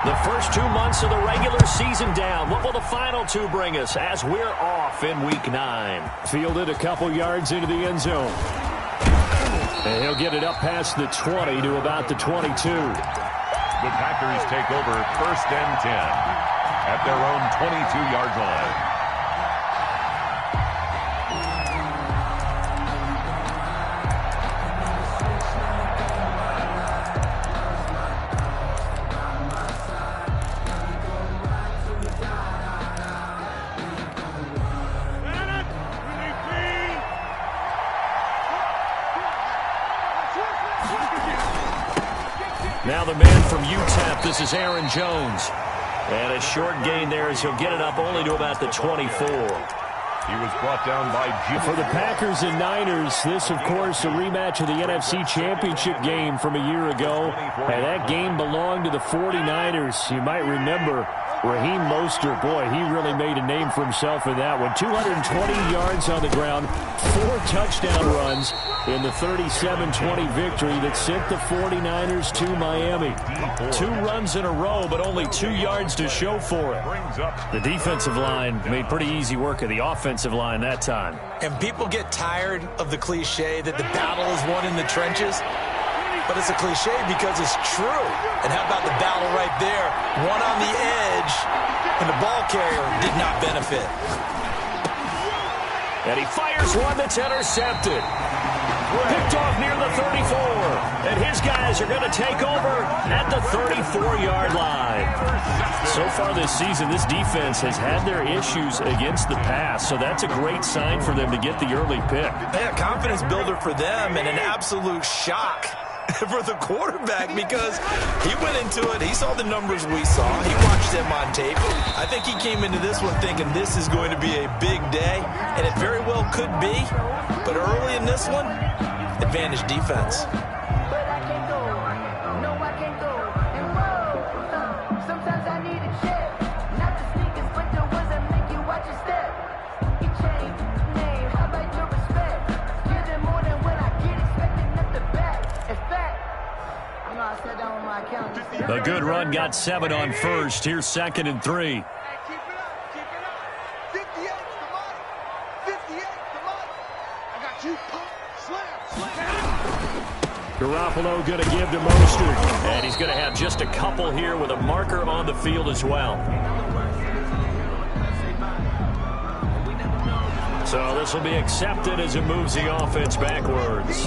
The first 2 months of the regular season down. What will the final two bring us as we're off in Week 9? Fielded a couple yards into the end zone. And he'll get it up past the 20 to about the 22. The Packers take over 1st and 10 at their own 22-yard line. Now the man from UTEP, this is Aaron Jones. And a short gain there as he'll get it up only to about the 24. He was brought down by For the Packers and Niners, this, of course, a rematch of the NFC Championship game from a year ago. And that game belonged to the 49ers. You might remember Raheem Mostert. Boy, he really made a name for himself in that one. 220 yards on the ground, 4 touchdown runs in the 37-20 victory that sent the 49ers to Miami. 2 runs in a row, but only 2 yards to show for it. The defensive line made pretty easy work of the offensive line that time. And people get tired of the cliche that the battle is won in the trenches. But it's a cliche because it's true. And how about the battle right there? One on the edge, and the ball carrier did not benefit. And he fires one that's intercepted. Picked off near the 34. And his guys are going to take over at the 34-yard line. So far this season, this defense has had their issues against the pass, so that's a great sign for them to get the early pick. Yeah, confidence builder for them and an absolute shock for the quarterback because he went into it. He saw the numbers we saw. He watched them on tape. I think he came into this one thinking this is going to be a big day, and it very well could be. But early in this one, advantage defense. A good run got 7 on first. Here's 2nd and 3. Garoppolo going to give to Mostert. And he's going to have just a couple here with a marker on the field as well. So this will be accepted as it moves the offense backwards.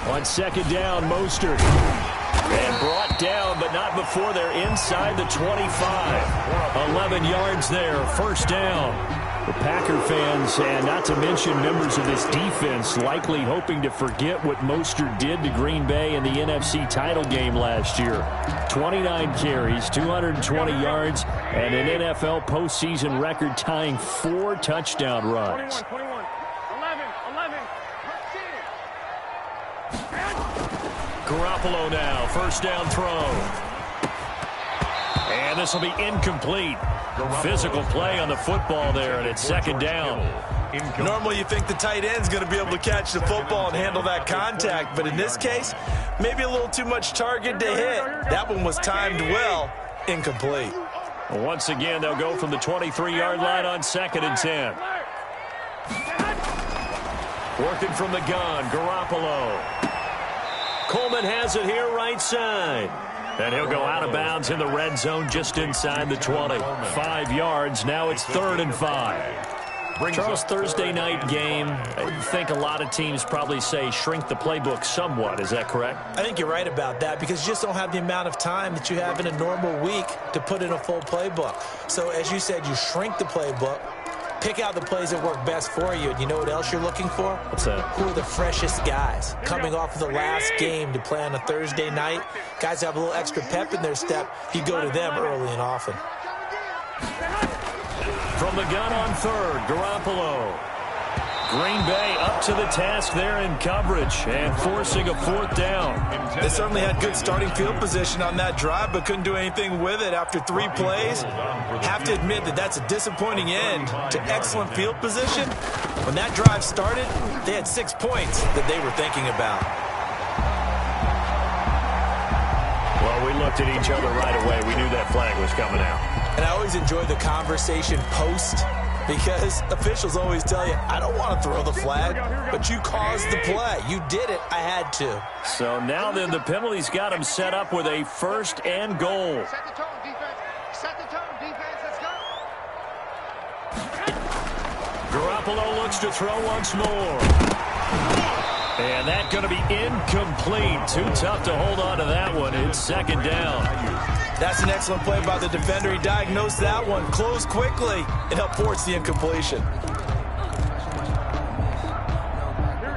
On 2nd down, Mostert. And brought down, but not before they're inside the 25. 11 yards there, 1st down. The Packer fans, and not to mention members of this defense, likely hoping to forget what Mostert did to Green Bay in the NFC title game last year. 29 carries, 220 yards, and an NFL postseason record-tying 4 touchdown runs. 21. 11. Garoppolo now, 1st down throw. And this will be incomplete. Physical play on the football there, and it's 2nd down. Normally you think the tight end's going to be able to catch the football and handle that contact, but in this case, maybe a little too much target to hit. That one was timed well, incomplete. Once again, they'll go from the 23-yard line on 2nd and 10. Working from the gun, Garoppolo. Coleman has it here right side. And he'll go out of bounds in the red zone just inside the 20. 5 yards. Now it's 3rd and 5. Charles, Thursday night game, I think a lot of teams probably say shrink the playbook somewhat. Is that correct? I think you're right about that because you just don't have the amount of time that you have in a normal week to put in a full playbook. So as you said, you shrink the playbook. Pick out the plays that work best for you. And you know what else you're looking for? What's that? Who are the freshest guys coming off of the last game to play on a Thursday night? Guys have a little extra pep in their step. You go to them early and often. From the gun on 3rd, Garoppolo. Green Bay up to the task there in coverage and forcing a 4th down. They certainly had good starting field position on that drive, but couldn't do anything with it after 3 plays. Have to admit that that's a disappointing end to excellent field position. When that drive started, they had 6 points that they were thinking about. Well, we looked at each other right away. We knew that flag was coming out. And I always enjoy the conversation post, because officials always tell you, I don't want to throw the flag, but you caused the play. You did it. I had to. So now then the penalty's got him set up with a 1st and goal. Set the tone, defense. Set the tone, defense. Let's go. Garoppolo looks to throw once more. And that's going to be incomplete. Too tough to hold on to that one. It's 2nd down. That's an excellent play by the defender. He diagnosed that one, closed quickly, and helped force the incompletion.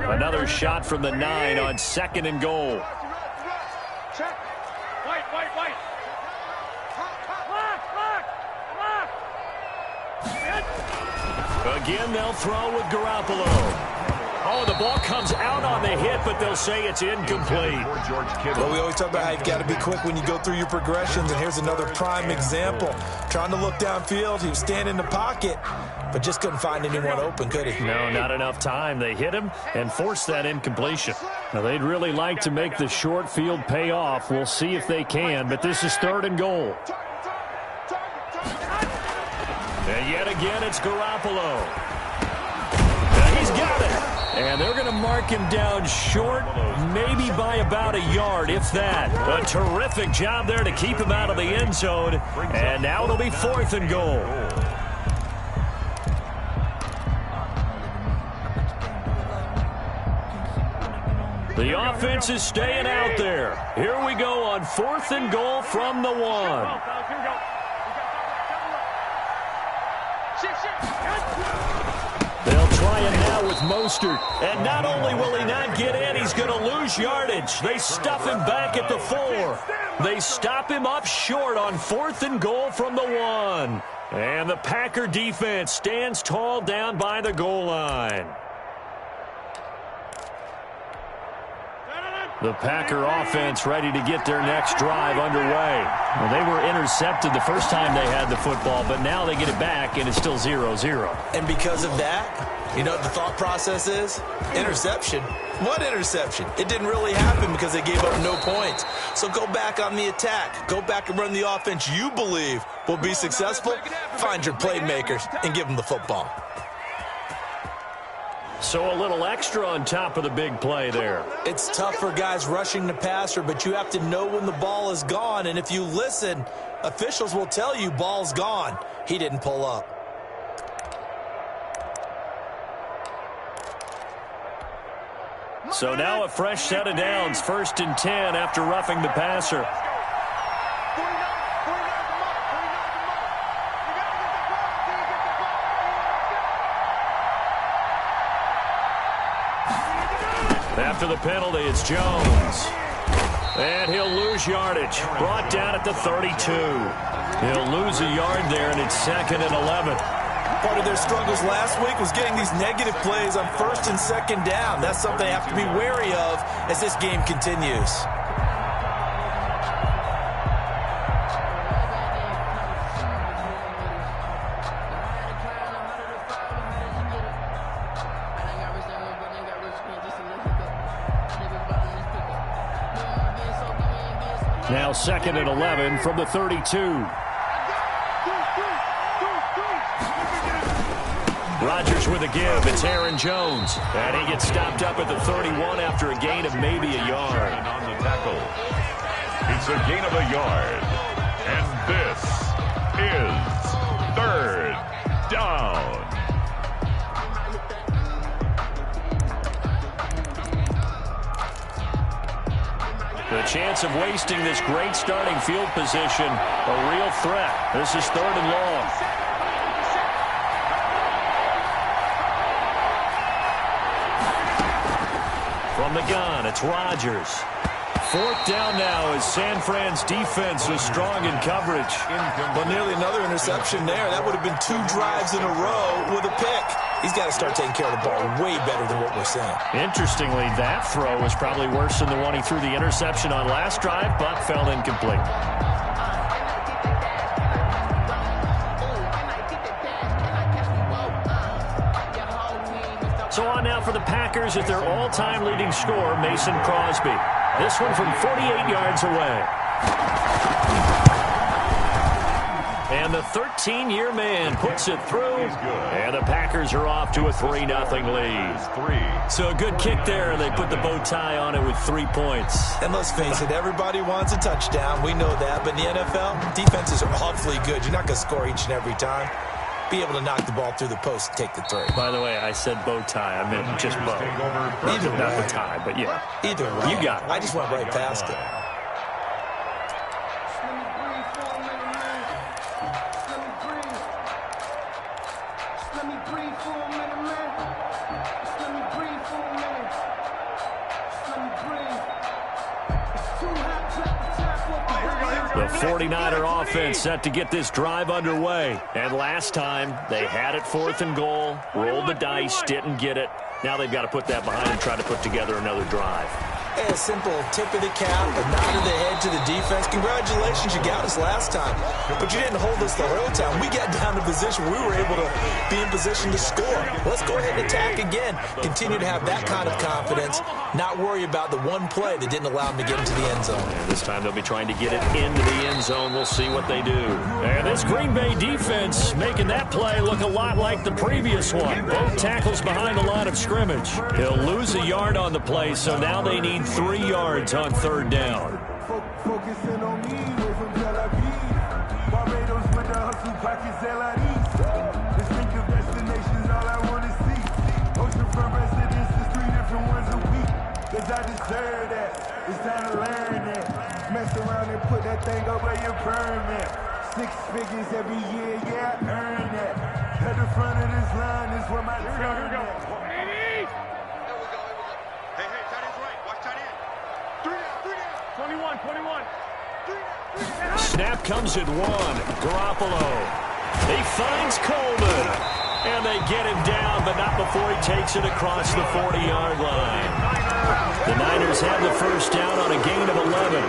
Another shot from the 9 on 2nd and goal. Check. White. Lock. Again, they'll throw with Garoppolo. Oh, the ball comes out on the hit, but they'll say it's incomplete. Well, we always talk about how you've got to be quick when you go through your progressions, and here's another prime example. Trying to look downfield, he was standing in the pocket, but just couldn't find anyone open, could he? No, not enough time. They hit him and forced that incompletion. Now, they'd really like to make the short field pay off. We'll see if they can, but this is 3rd and goal. And yet again, it's Garoppolo. He's got it. And they're going to mark him down short, maybe by about a yard, if that. A terrific job there to keep him out of the end zone. And now it'll be 4th and goal. The offense is staying out there. Here we go on 4th and goal from the 1. They'll try it now with Mostert. And not only will he not get in, he's going to lose yardage. They stuff him back at the 4. They stop him up short on 4th and goal from the 1. And the Packer defense stands tall down by the goal line. The Packer offense ready to get their next drive underway. Well, they were intercepted the first time they had the football, but now they get it back, and it's still 0-0. And because of that, you know what the thought process is? Interception. What interception? It didn't really happen because they gave up no points. So go back on the attack. Go back and run the offense you believe will be successful. Find your playmakers and give them the football. So a little extra on top of the big play there. It's tough for guys rushing the passer, but you have to know when the ball is gone. And if you listen, officials will tell you ball's gone. He didn't pull up. So now a fresh set of downs, 1st and 10 after roughing the passer. After the penalty, it's Jones. And he'll lose yardage. Brought down at the 32. He'll lose a yard there, and it's 2nd and 11. Part of their struggles last week was getting these negative plays on 1st and 2nd down. That's something they have to be wary of as this game continues. Now 2nd and 11 from the 32. Rodgers with a give. It's Aaron Jones. And he gets stopped up at the 31 after a gain of maybe a yard. On the tackle. It's a gain of a yard. And this is 3rd down. The chance of wasting this great starting field position, a real threat. This is 3rd and long. From the gun, it's Rodgers. 4th down now as San Fran's defense is strong in coverage. But nearly another interception there. That would have been 2 drives in a row with a pick. He's got to start taking care of the ball way better than what we're seeing. Interestingly, that throw was probably worse than the one he threw the interception on last drive, but fell incomplete. So on now for the Packers at their all-time leading scorer, Mason Crosby. This one from 48 yards away. And the 13-year man puts it through, and the Packers are off to a 3-0 lead. So a good kick there, and they put the bow tie on it with 3 points. And let's face it, everybody wants a touchdown. We know that. But in the NFL, defenses are awfully good. You're not going to score each and every time. Be able to knock the ball through the post and take the 3. By the way, I said bow tie. I meant just bow. Either way. Not the tie, but yeah. Either way. You got it. I just went right past it. The 49er offense set to get this drive underway. And last time, they had it 4th and goal, rolled the dice, didn't get it. Now they've got to put that behind and try to put together another drive. Hey, a simple tip of the cap, a nod of the head to the defense. Congratulations, you got us last time. But you didn't hold us the whole time. We got down to position. We were able to be in position to score. Let's go ahead and attack again. Continue to have that kind of confidence. Not worry about the one play that didn't allow them to get into the end zone. And this time they'll be trying to get it into the end zone. We'll see what they do. And this Green Bay defense making that play look a lot like the previous one. Both tackles behind the line of scrimmage. He'll lose a yard on the play, so now they need 3 yards on 3rd down. Focusing on me, way from Tel Aviv. Barbados with the hustle pockets, LIDs. Distinctive destinations, all I want to see. Oceanfront residences, 3 different ones a week. Cause I deserve that. It's time to learn that. Mess around and put that thing over your permit. 6 figures every year, yeah, I earn that. At the front of this line is where my turn at. Snap comes at 1. Garoppolo. He finds Coleman. And they get him down, but not before he takes it across the 40-yard line. The Niners have the 1st down on a gain of 11.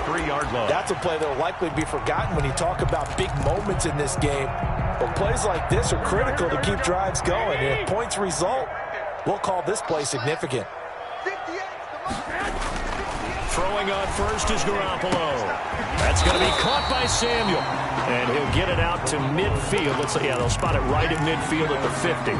43-yard line. That's a play that will likely be forgotten when you talk about big moments in this game. But plays like this are critical to keep drives going. And if points result, we'll call this play significant. Throwing on first is Garoppolo. That's going to be caught by Samuel. And he'll get it out to midfield. Looks like, yeah, they'll spot it right at midfield at the 50.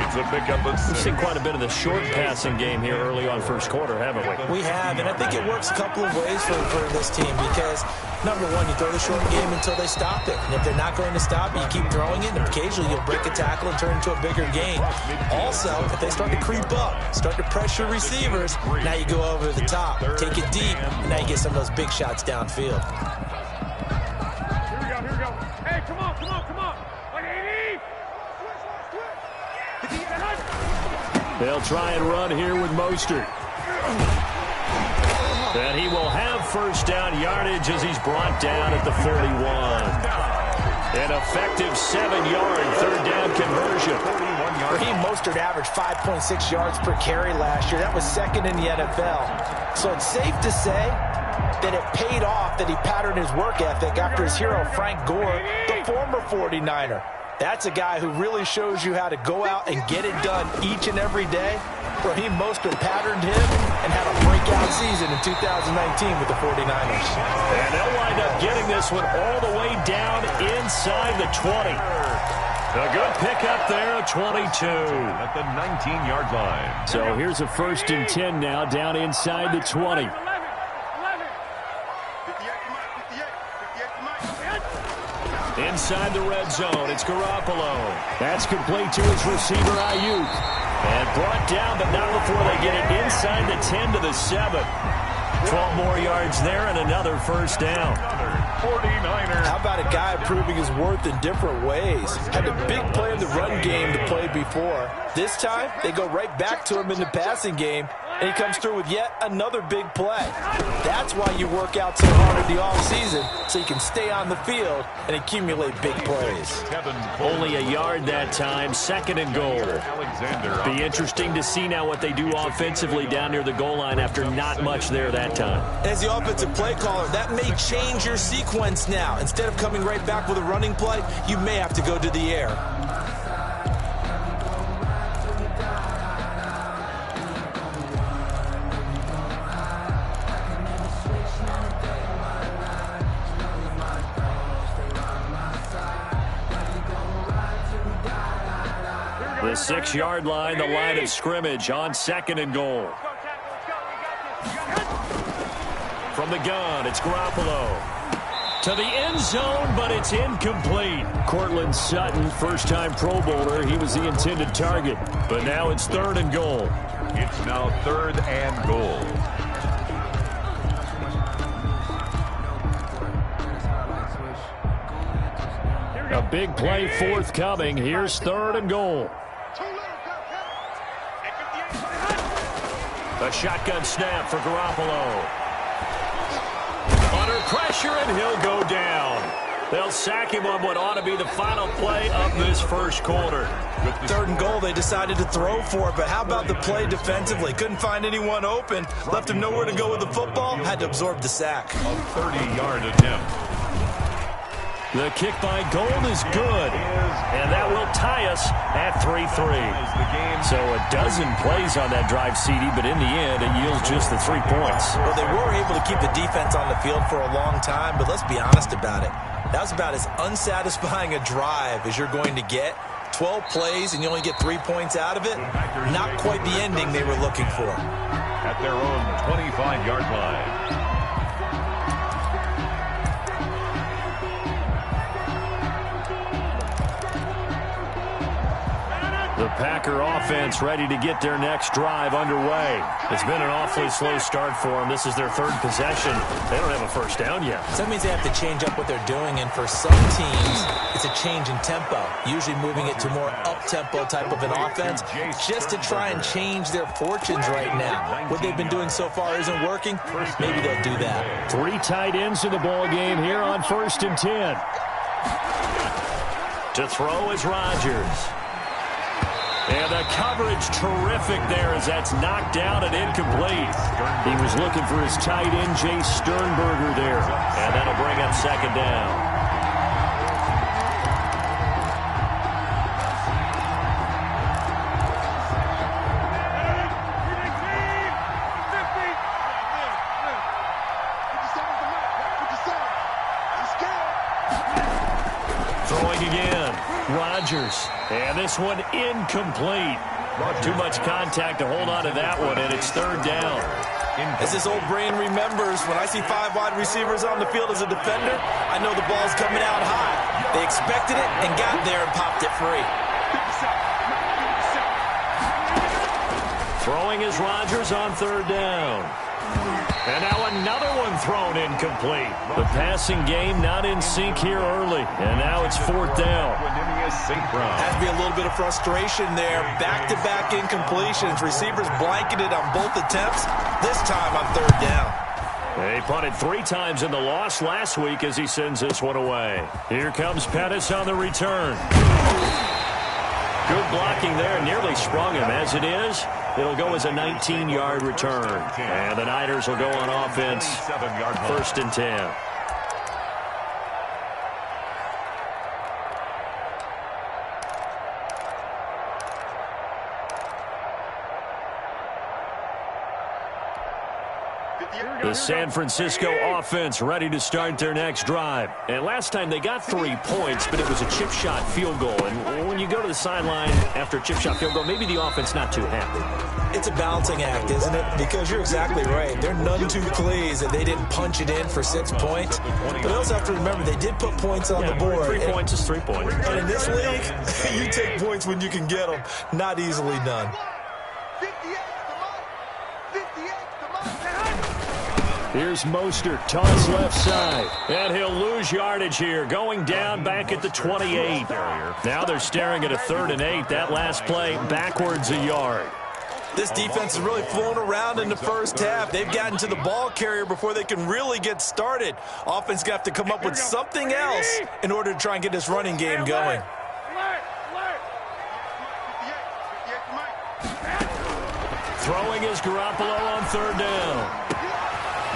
It's a pickup of 6. We've seen quite a bit of the short passing game here early on 1st quarter, haven't we? We have, and I think it works a couple of ways for this team because, number one, you throw the short game until they stop it. And if they're not going to stop it, you keep throwing it, and occasionally you'll break a tackle and turn into a bigger gain. Also, if they start to creep up, start to pressure receivers, now you go over the top, take it deep, and now you get some of those big shots downfield. Here we go. Hey, come on. Like 80. They'll try and run here with Mostert. And he will have 1st down yardage as he's brought down at the 41. An effective 7-yard 3rd down conversion. Raheem Mostert averaged 5.6 yards per carry last year. That was 2nd in the NFL. So it's safe to say that it paid off that he patterned his work ethic after his hero Frank Gore, the former 49er. That's a guy who really shows you how to go out and get it done each and every day. Raheem Mostert patterned him and had a breakout season in 2019 with the 49ers. And they'll wind up getting this one all the way down inside the 20. A good pickup there, 22. At the 19-yard line. So here's a 1st and 10 now down inside the 20. Inside the red zone, it's Garoppolo. That's complete to his receiver, Ayuk. And brought down, but not before they get it inside the 10 to the 7. 12 more yards there and another 1st down. 49ers. How about a guy proving his worth in different ways? Had a big play in the run game to play before. This time, they go right back to him in the passing game. and he comes through with yet another big play. That's why you work out so hard in the offseason, so you can stay on the field and accumulate big plays. Only a yard that time, 2nd and goal. Be interesting to see now what they do offensively down near the goal line after not much there that time. As the offensive play caller, that may change your sequence now. Instead of coming right back with a running play, you may have to go to the air. The 6-yard line, the line of scrimmage on 2nd and goal. From the gun, it's Garoppolo. To the end zone, but it's incomplete. Cortland Sutton, first-time Pro Bowler. He was the intended target. But now it's 3rd and goal. It's now 3rd and goal. A big play forthcoming. Here's 3rd and goal. A shotgun snap for Garoppolo. Under pressure, and he'll go down. They'll sack him on what ought to be the final play of this first quarter. With 3rd and goal, they decided to throw for it, but how about the play defensively? Couldn't find anyone open, left him nowhere to go with the football, had to absorb the sack. A 30-yard attempt. The kick by Gold is good, and that will tie us at 3-3. So a dozen plays on that drive, CD, but in the end, it yields just the 3 points. Well, they were able to keep the defense on the field for a long time, but let's be honest about it. That was about as unsatisfying a drive as you're going to get. 12 plays, and you only get 3 points out of it. Not quite the ending they were looking for. At their own 25-yard line. The Packer offense ready to get their next drive underway. It's been an awfully slow start for them. This is their 3rd possession. They don't have a first down yet. So that means they have to change up what they're doing, and for some teams, it's a change in tempo, usually moving it to more up-tempo type of an offense just to try and change their fortunes right now. What they've been doing so far isn't working. Maybe they'll do that. 3 tight ends in the ball game here on 1st and 10. To throw is Rodgers. And the coverage terrific there as that's knocked down and incomplete. He was looking for his tight end, Jay Sternberger there. And that'll bring up 2nd down. Throwing again. Rodgers. And this one incomplete. Too much contact to hold on to that one, and it's 3rd down. As this old brain remembers, when I see 5 wide receivers on the field as a defender, I know the ball's coming out high. They expected it and got there and popped it free. Throwing is Rodgers on 3rd down. And now another one thrown incomplete. The passing game not in sync here early. And now it's 4th down. Has to be a little bit of frustration there. Back-to-back incompletions. Receivers blanketed on both attempts. This time on 3rd down. They punted 3 times in the loss last week as he sends this one away. Here comes Pettis on the return. Good blocking there. Nearly sprung him. As it is, it'll go as a 19-yard return. And the Niners will go on offense. 1st and 10. The San Francisco offense ready to start their next drive. And last time they got 3 points, but it was a chip shot field goal. And when you go to the sideline after a chip shot field goal, maybe the offense not too happy. It's a balancing act, isn't it? Because you're exactly right. They're none too pleased that they didn't punch it in for 6 points. But you also have to remember they did put points on the board. 3 points is 3 points. And in this league, you take points when you can get them. Not easily done. Here's Mostert, toss left side. And he'll lose yardage here, going down back at the 28. Now they're staring at a 3rd and 8. That last play backwards a yard. This defense is really flown around in the first half. They've gotten to the ball carrier before they can really get started. Offense got to come up with something else in order to try and get this running game going. Throwing is Garoppolo on third down.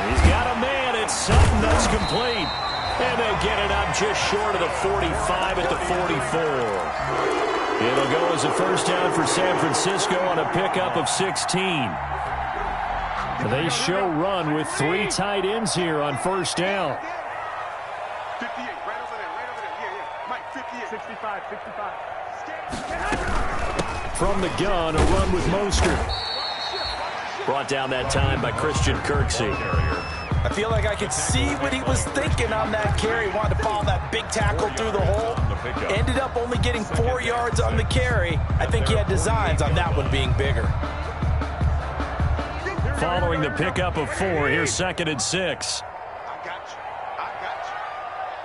He's got a man. It's Sutton that's complete. And they get it up just short of the 45 at the 44. It'll go as a first down for San Francisco on a pickup of 16. They show run with 3 tight ends here on first down. 58, right over there. Yeah. Mike, 58. 65. From the gun, a run with Mostert. Brought down that time by Christian Kirksey. I feel like I could see what he was thinking on that carry. Wanted to follow that big tackle through the hole. Ended up only getting 4 yards on the carry. I think he had designs on that one being bigger. Following the pickup of 4, here's 2nd and 6. I got you.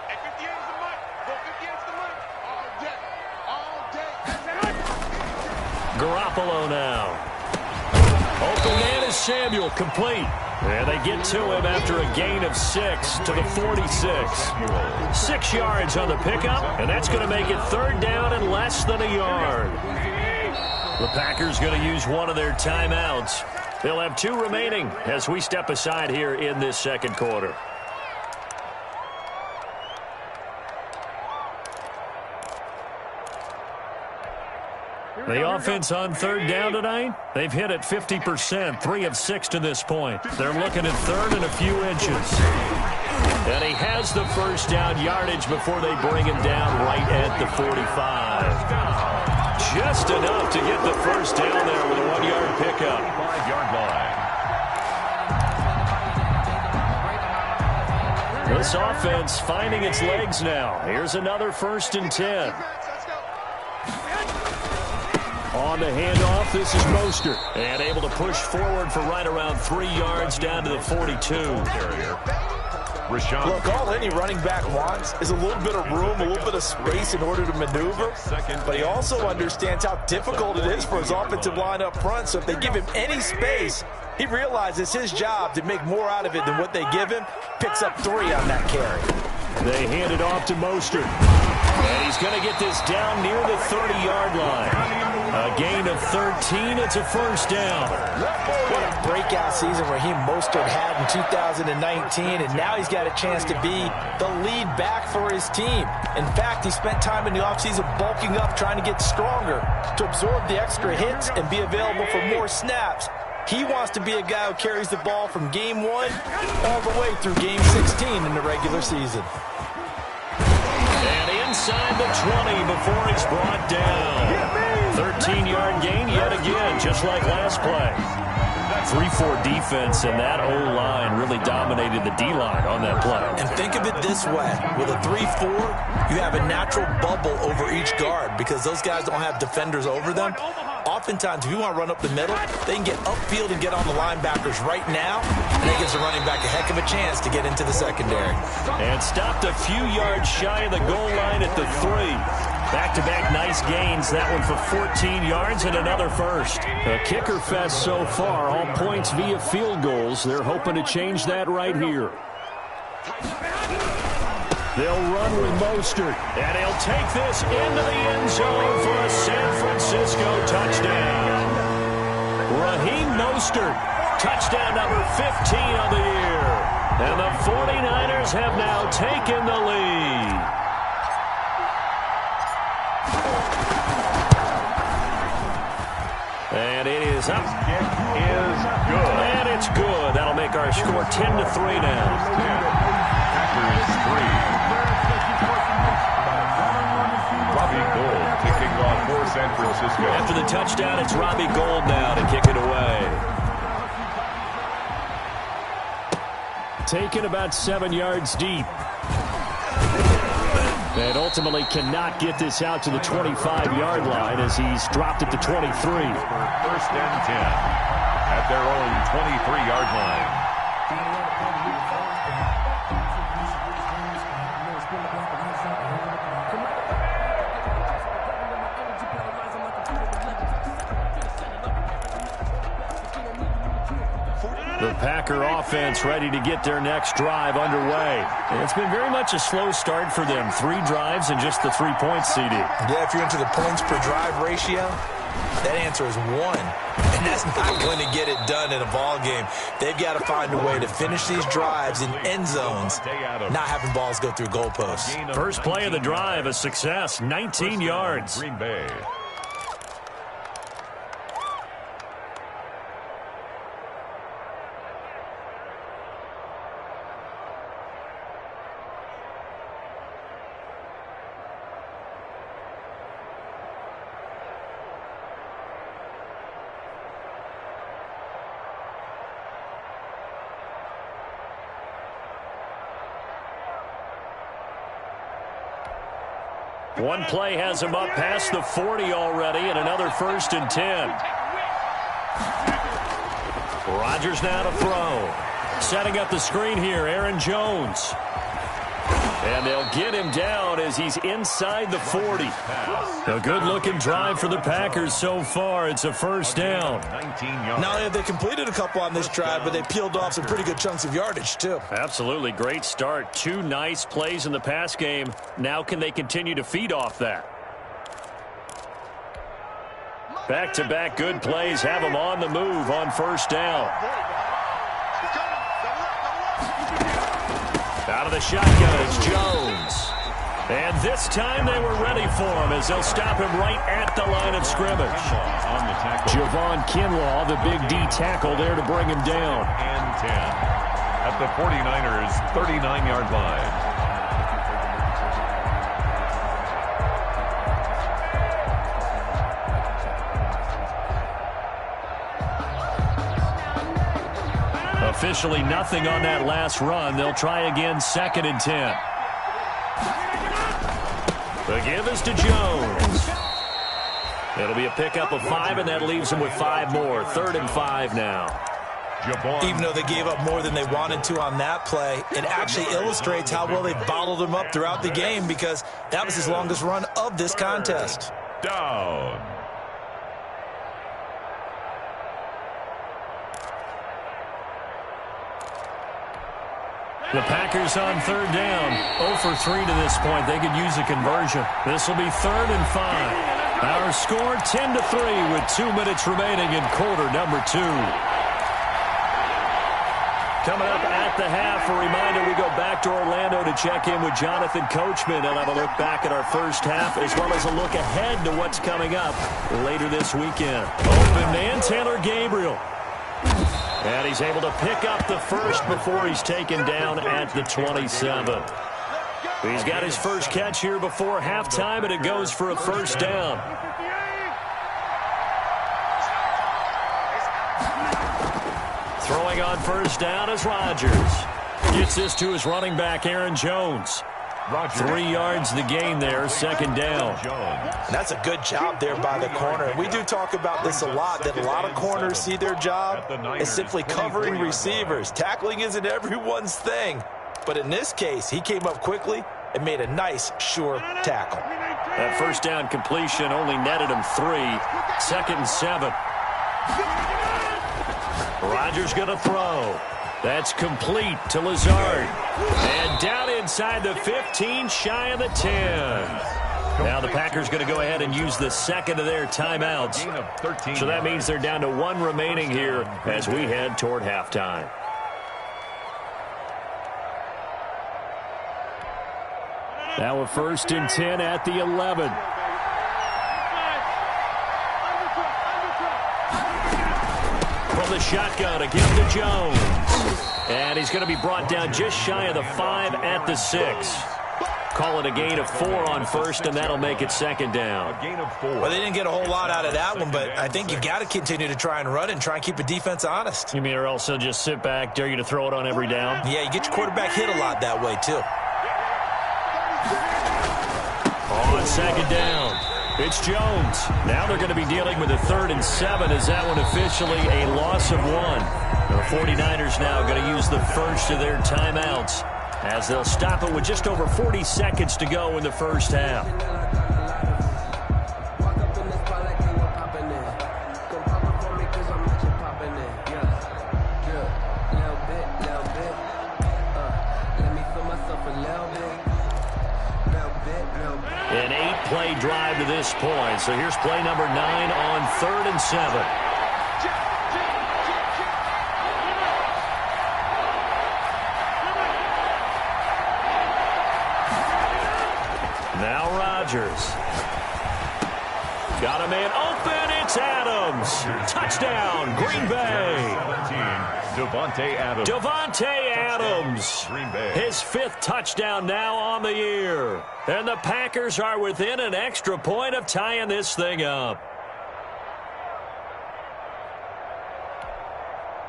Hey, 58 is the mic. Go 58 is the mic. All day. Garoppolo now. Open man is Samuel, complete. And they get to him after a gain of 6 to the 46. 6 yards on the pickup, and that's going to make it third down and less than a yard. The Packers going to use one of their timeouts. They'll have 2 remaining as we step aside here in this second quarter. The offense on third down tonight, they've hit it 50%, 3 of 6 to this point. They're looking at third and a few inches. And he has the first down yardage before they bring him down right at the 45. Just enough to get the first down there with a 1-yard pickup. 5-yard line. This offense finding its legs now. Here's another 1st and 10. On the handoff, this is Mostert. And able to push forward for right around 3 yards down to the 42. Look, all any running back wants is a little bit of room, a little bit of space in order to maneuver. But he also understands how difficult it is for his offensive line up front. So if they give him any space, he realizes his job to make more out of it than what they give him. Picks up 3 on that carry. They hand it off to Mostert. And he's going to get this down near the 30-yard line. A gain of 13. It's a first down. What a breakout season Raheem Mostert had in 2019, and now he's got a chance to be the lead back for his team. In fact, he spent time in the offseason bulking up, trying to get stronger to absorb the extra hits and be available for more snaps. He wants to be a guy who carries the ball from game 1 all the way through game 16 in the regular season. And inside the 20 before he's brought down. 13-yard gain yet again, just like last play. 3-4 defense, and that O-line really dominated the D-line on that play. And think of it this way. With a 3-4, you have a natural bubble over each guard because those guys don't have defenders over them. Oftentimes, if you want to run up the middle, they can get upfield and get on the linebackers right now, and that gives the running back a heck of a chance to get into the secondary. And stopped a few yards shy of the goal line at the 3. Back-to-back nice gains, that one for 14 yards and another first. A kicker fest so far, all points via field goals. They're hoping to change that right here. They'll run with Mostert. And he'll take this into the end zone for a San Francisco touchdown. Raheem Mostert, touchdown number 15 on the year. And the 49ers have now taken the lead. And it is up. Kick is good. And it's good. That'll make our score 10-3 now. Packers 3. Robbie Gould kicking off for San Francisco. After the touchdown, it's Robbie Gould now to kick it away. Taken about 7 yards deep. And ultimately cannot get this out to the 25-yard line as he's dropped it to 23. 1st and 10 at their own 23-yard line. The Packer offense ready to get their next drive underway. And it's been very much a slow start for them. 3 drives and just the 3 points, CD. Yeah, if you're into the points per drive ratio, that answer is 1. And that's not going to get it done in a ball game. They've got to find a way to finish these drives in end zones, not having balls go through goalposts. First play of the drive, a success, 19 yards. Green Bay. One play has him up past the 40 already, and another 1st and 10. Rodgers now to throw. Setting up the screen here, Aaron Jones. And they'll get him down as he's inside the 40. A good-looking drive for the Packers so far. It's a 1st down. 19 yards. Not only have they completed a couple on this drive, but they peeled off some pretty good chunks of yardage, too. Absolutely great start. 2 nice plays in the pass game. Now can they continue to feed off that? Back-to-back good plays have them on the move on 1st down. Out of the shotgun, it's Jones. And this time they were ready for him as they'll stop him right at the line of scrimmage. On the tackle. Javon Kinlaw, the big D tackle there to bring him down. And 10 at the 49ers' 39-yard line. Officially nothing on that last run. They'll try again, 2nd and 10. The give is to Jones. It'll be a pickup of 5, and that leaves them with 5 more. 3rd and 5 now. Even though they gave up more than they wanted to on that play, it actually illustrates how well they bottled him up throughout the game, because that was his longest run of this contest. Down. The Packers on 3rd down. 0 for 3 to this point. They could use a conversion. This will be 3rd and 5. Our score 10-3 with 2 minutes remaining in quarter number 2. Coming up at the half, a reminder we go back to Orlando to check in with Jonathan Coachman and have a look back at our first half as well as a look ahead to what's coming up later this weekend. Open man, Taylor Gabriel. And he's able to pick up the first before he's taken down at the 27. He's got his first catch here before halftime, and it goes for a 1st down. Throwing on 1st down is Rodgers. Gets this to his running back, Aaron Jones. 3 yards the gain there, 2nd down. And that's a good job there by the corner. We do talk about this a lot, that a lot of corners see their job as simply covering receivers. Tackling isn't everyone's thing. But in this case, he came up quickly and made a nice, sure tackle. That 1st down completion only netted him 3. 2nd and 7. Rodgers going to throw. That's complete to Lazard. And down inside the 15, shy of the 10. Now the Packers going to go ahead and use the 2nd of their timeouts. So that means they're down to 1 remaining here as we head toward halftime. Now a 1st and 10 at the 11. From the shotgun again to Jones. And he's going to be brought down just shy of the 5 at the 6. Call it a gain of 4 on 1st, and that'll make it 2nd down. A gain of 4. Well, they didn't get a whole lot out of that one, but I think you got to continue to try and run and try and keep the defense honest. You mean or else they'll just sit back, dare you to throw it on every down? Yeah, you get your quarterback hit a lot that way, too. On 2nd down, it's Jones. Now they're going to be dealing with a 3rd and 7. Is that one officially a loss of 1? The 49ers now going to use the first of their timeouts as they'll stop it with just over 40 seconds to go in the first half. An 8-play drive to this point. So here's play number 9 on 3rd and 7. Now Rodgers. Got a man open. It's Adams. Touchdown, Green Bay. Devontae Adams. His 5th touchdown now on the year. And the Packers are within an extra point of tying this thing up.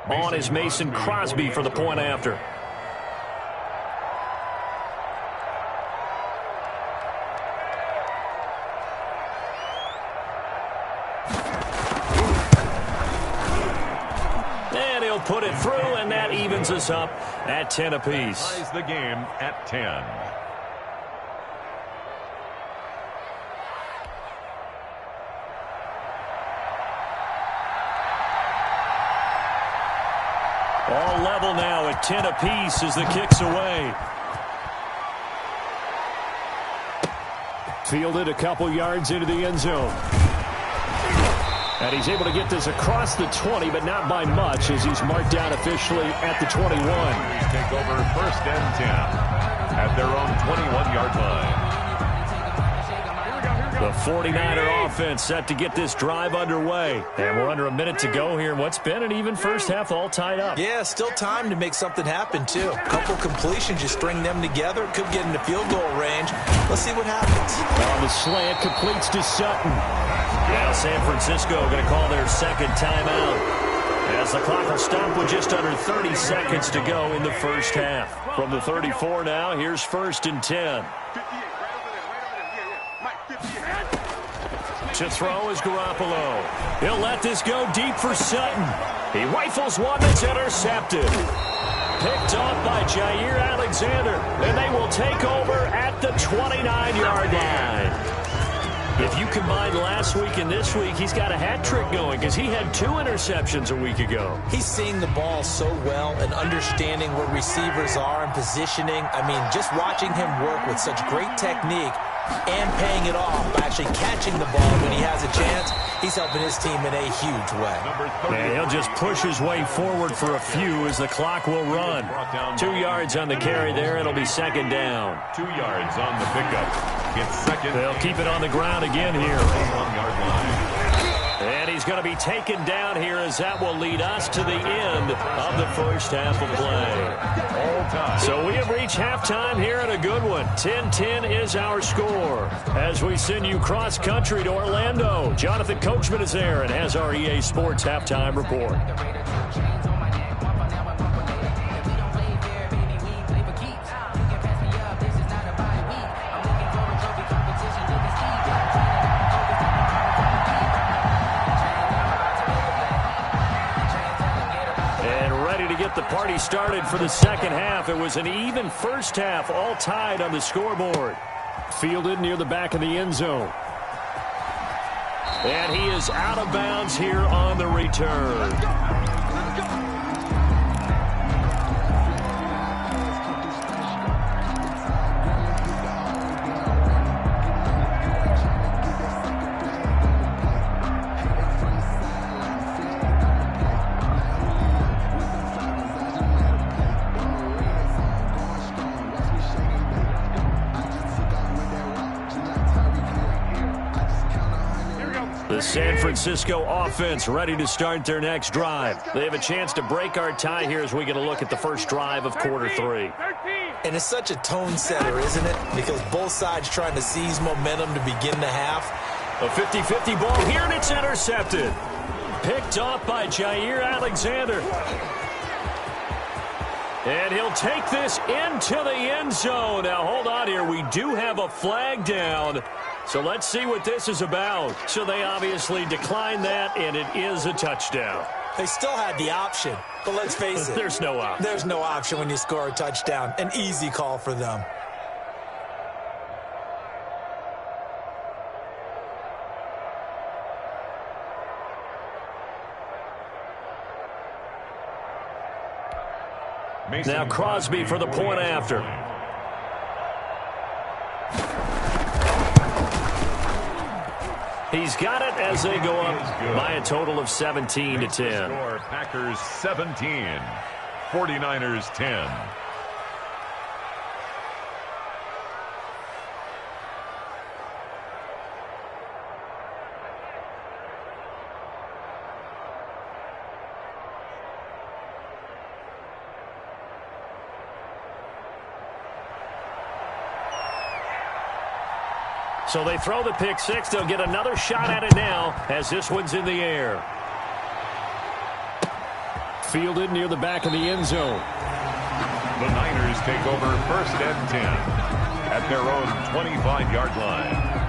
On is Mason Crosby for the point after. Put it through, and that evens us up at 10 apiece. Ties the game at 10. All level now at 10 apiece as the kick's away. Fielded a couple yards into the end zone. And he's able to get this across the 20, but not by much, as he's marked down officially at the 21. Take over 1st and 10 at their own 21-yard line. The 49er offense set to get this drive underway. And we're under a minute to go here in what's been an even first half, all tied up. Yeah, still time to make something happen, too. A couple completions, you string them together. Could get into field goal range. Let's see what happens. On the slant, completes to Sutton. Now San Francisco going to call their 2nd timeout, as the clock will stop with just under 30 seconds to go in the first half. From the 34 now, here's 1st and 10. To throw is Garoppolo. He'll let this go deep for Sutton. He rifles one that's intercepted. Picked off by Jair Alexander, and they will take over at the 29-yard line. If you combine last week and this week, he's got a hat trick going because he had 2 interceptions a week ago. He's seeing the ball so well and understanding where receivers are and positioning. I mean, just watching him work with such great technique and paying it off by actually catching the ball when he has a chance, he's helping his team in a huge way. And he'll just push his way forward for a few as the clock will run. 2 yards on the carry there. It'll be 2nd down. 2 yards on the pickup. It's 2nd. They'll keep it on the ground again here. 1-yard line. And he's going to be taken down here as that will lead us to the end of the first half of play. All time. So we have reached halftime here and a good one. 10-10 is our score. As we send you cross-country to Orlando, Jonathan Coachman is there and has our EA Sports halftime report. The party started for the second half. It was an even first half, all tied on the scoreboard. Fielded near the back of the end zone. And he is out of bounds here on the return. The San Francisco offense ready to start their next drive. They have a chance to break our tie here as we get a look at the first drive of quarter 3. And it's such a tone setter, isn't it? Because both sides trying to seize momentum to begin the half. A 50-50 ball here, and it's intercepted. Picked off by Jair Alexander. And he'll take this into the end zone. Now, hold on here. We do have a flag down. So let's see what this is about. So they obviously declined that, and it is a touchdown. They still had the option, but let's face it. There's no option. There's no option when you score a touchdown. An easy call for them. Now Crosby for the point after. He's got it as they go up by a total of 17-10. Score, Packers 17, 49ers 10. So they throw the pick six. They'll get another shot at it now as this one's in the air. Fielded near the back of the end zone. The Niners take over 1st and 10 at their own 25-yard line.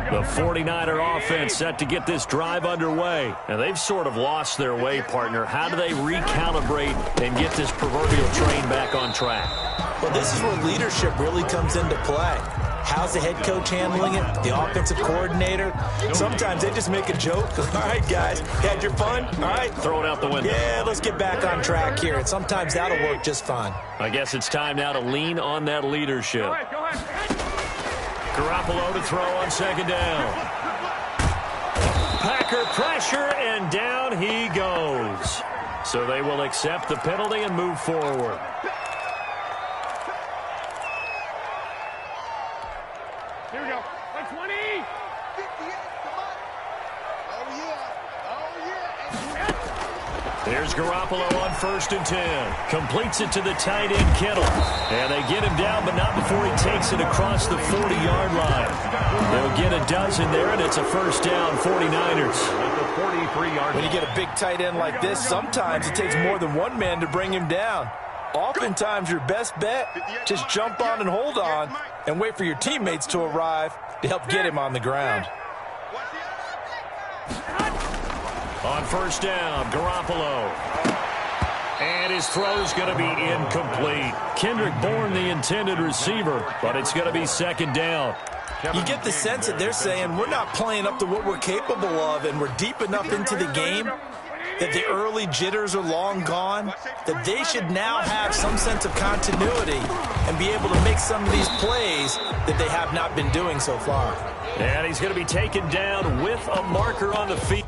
The 49er offense set to get this drive underway. And they've sort of lost their way, partner. How do they recalibrate and get this proverbial train back on track? Well, this is where leadership really comes into play. How's the head coach handling it? The offensive coordinator? Sometimes they just make a joke. All right, guys, had your fun? All right. Throw it out the window. Yeah, let's get back on track here. And sometimes that'll work just fine. I guess it's time now to lean on that leadership. Garoppolo to throw on 2nd down. Packer pressure, and down he goes. So they will accept the penalty and move forward. Here we go. 20. 58, come on. Oh, yeah. Here's Garoppolo on 1st and 10. Completes it to the tight end, Kittle. And they get him down, but not before he takes it across the 40-yard line. They'll get a dozen there, and it's a 1st down, 49ers. When you get a big tight end like this, sometimes it takes more than one man to bring him down. Oftentimes, your best bet, just jump on and hold on and wait for your teammates to arrive to help get him on the ground. On 1st down, Garoppolo. And his throw's going to be incomplete. Kendrick Bourne, the intended receiver, but it's going to be 2nd down. You get the sense that they're saying we're not playing up to what we're capable of, and we're deep enough into the game that the early jitters are long gone, that they should now have some sense of continuity and be able to make some of these plays that they have not been doing so far. And he's going to be taken down with a marker on the field.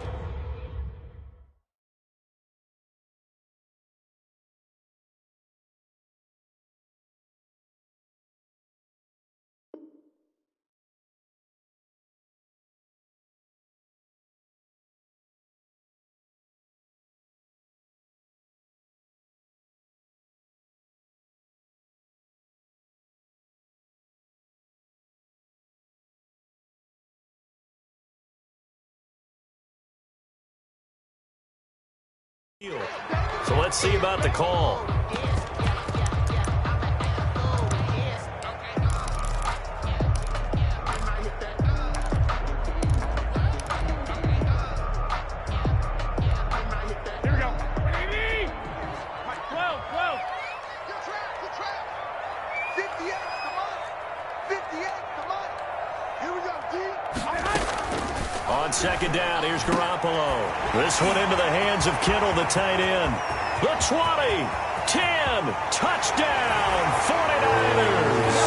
So let's see about the call. Here we go. 12. Good trap. 58, come on. 58, come on. Here we go, D. On 2nd down, here's Garoppolo. This one into the hands of Kittle, the tight end. The 20, 10, touchdown, 49ers.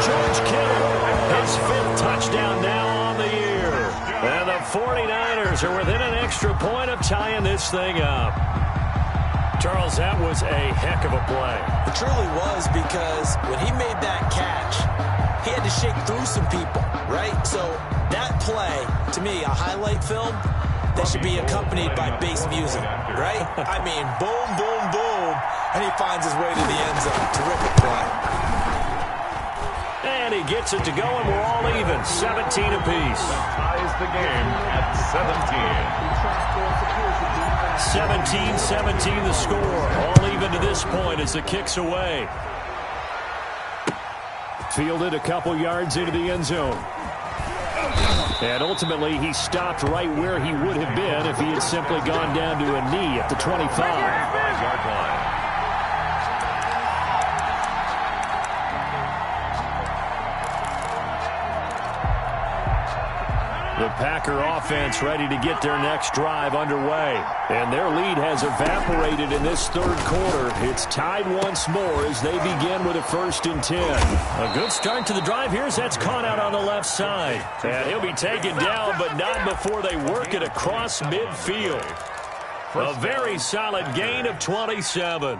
George Kittle, his 5th touchdown now on the year. And the 49ers are within an extra point of tying this thing up. Charles, that was a heck of a play. It truly was, because when he made that catch, he had to shake through some people, right? So that play, to me, a highlight film that should be accompanied by bass music, right? I mean, boom, boom, boom, and he finds his way to the end zone. Terrific play. And he gets it to go, and we're all even, 17 apiece. Ties the game at 17. 17-17 the score. All even to this point as the kick's away. Fielded a couple yards into the end zone. And ultimately, he stopped right where he would have been if he had simply gone down to a knee at the 25. 5-yard line. The Packer offense ready to get their next drive underway. And their lead has evaporated in this third quarter. It's tied once more as they begin with a 1st and 10. A good start to the drive here as that's caught out on the left side. And he'll be taken down, but not before they work it across midfield. A very solid gain of 27.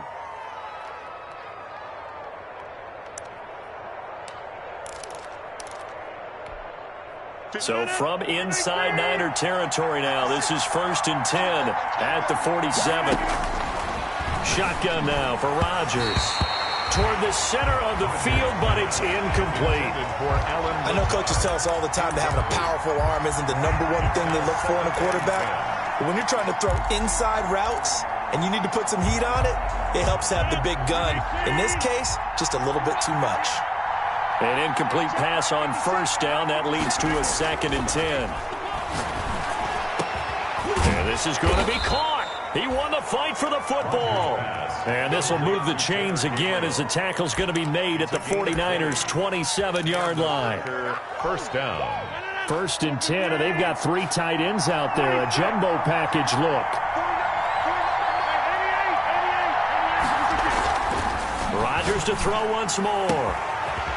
So from inside Niner territory now, this is 1st and 10 at the 47. Shotgun now for Rodgers. Toward the center of the field, but it's incomplete. I know coaches tell us all the time that having a powerful arm isn't the #1 thing they look for in a quarterback. But when you're trying to throw inside routes and you need to put some heat on it, it helps to have the big gun. In this case, just a little bit too much. An incomplete pass on 1st down. That leads to a 2nd and 10. And this is going to be caught. He won the fight for the football. And this will move the chains again as the tackle's going to be made at the 49ers' 27-yard line. 1st down. 1st and 10, and they've got 3 tight ends out there. A jumbo package look. Rodgers to throw once more.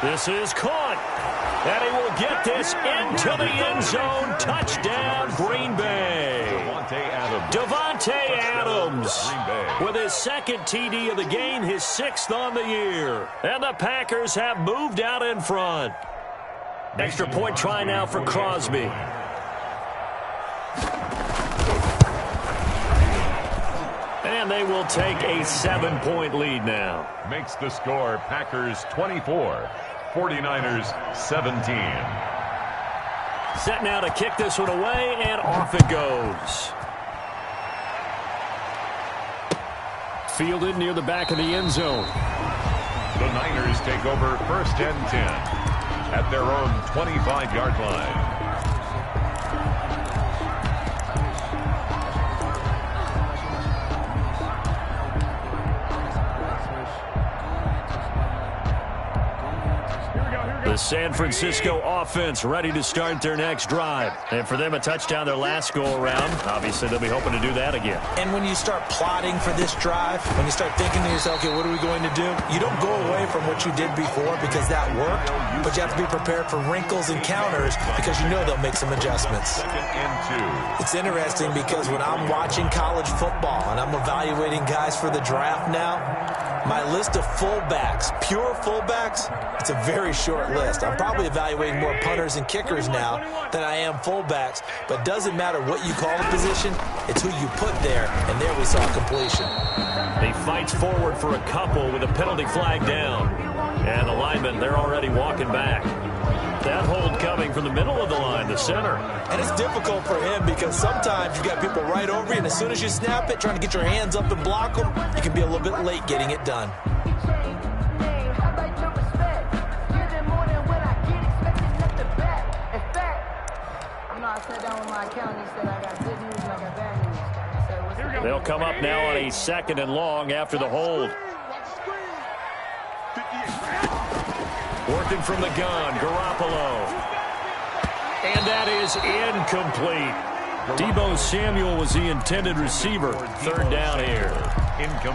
This is caught. And he will get this into the end zone. Touchdown, Green Bay. Davante Adams with his 2nd TD of the game, his 6th on the year. And the Packers have moved out in front. Extra point try now for Crosby. And they will take a 7-point lead now. Makes the score Packers 24, 49ers 17. Set now to kick this one away, and off it goes. Fielded near the back of the end zone. The Niners take over 1st and 10 at their own 25-yard line. The San Francisco offense ready to start their next drive. And for them, a touchdown their last go-around. Obviously, they'll be hoping to do that again. And when you start plotting for this drive, when you start thinking to yourself, okay, what are we going to do? You don't go away from what you did before because that worked, but you have to be prepared for wrinkles and counters because you know they'll make some adjustments. 2nd and 2. It's interesting because when I'm watching college football and I'm evaluating guys for the draft now, my list of fullbacks, pure fullbacks, it's a very short list. I'm probably evaluating more punters and kickers now than I am fullbacks, but it doesn't matter what you call the position, it's who you put there, and there we saw completion. He fights forward for a couple with a penalty flag down. And the linemen, they're already walking back. That hold coming from the middle of the line, the center. And it's difficult for him because sometimes you got people right over you, and as soon as you snap it, trying to get your hands up and block them, you can be a little bit late getting it done. They'll come up now on a 2nd and long after the hold. Working from the gun, Garoppolo. And that is incomplete. Deebo Samuel was the intended receiver. 3rd down here.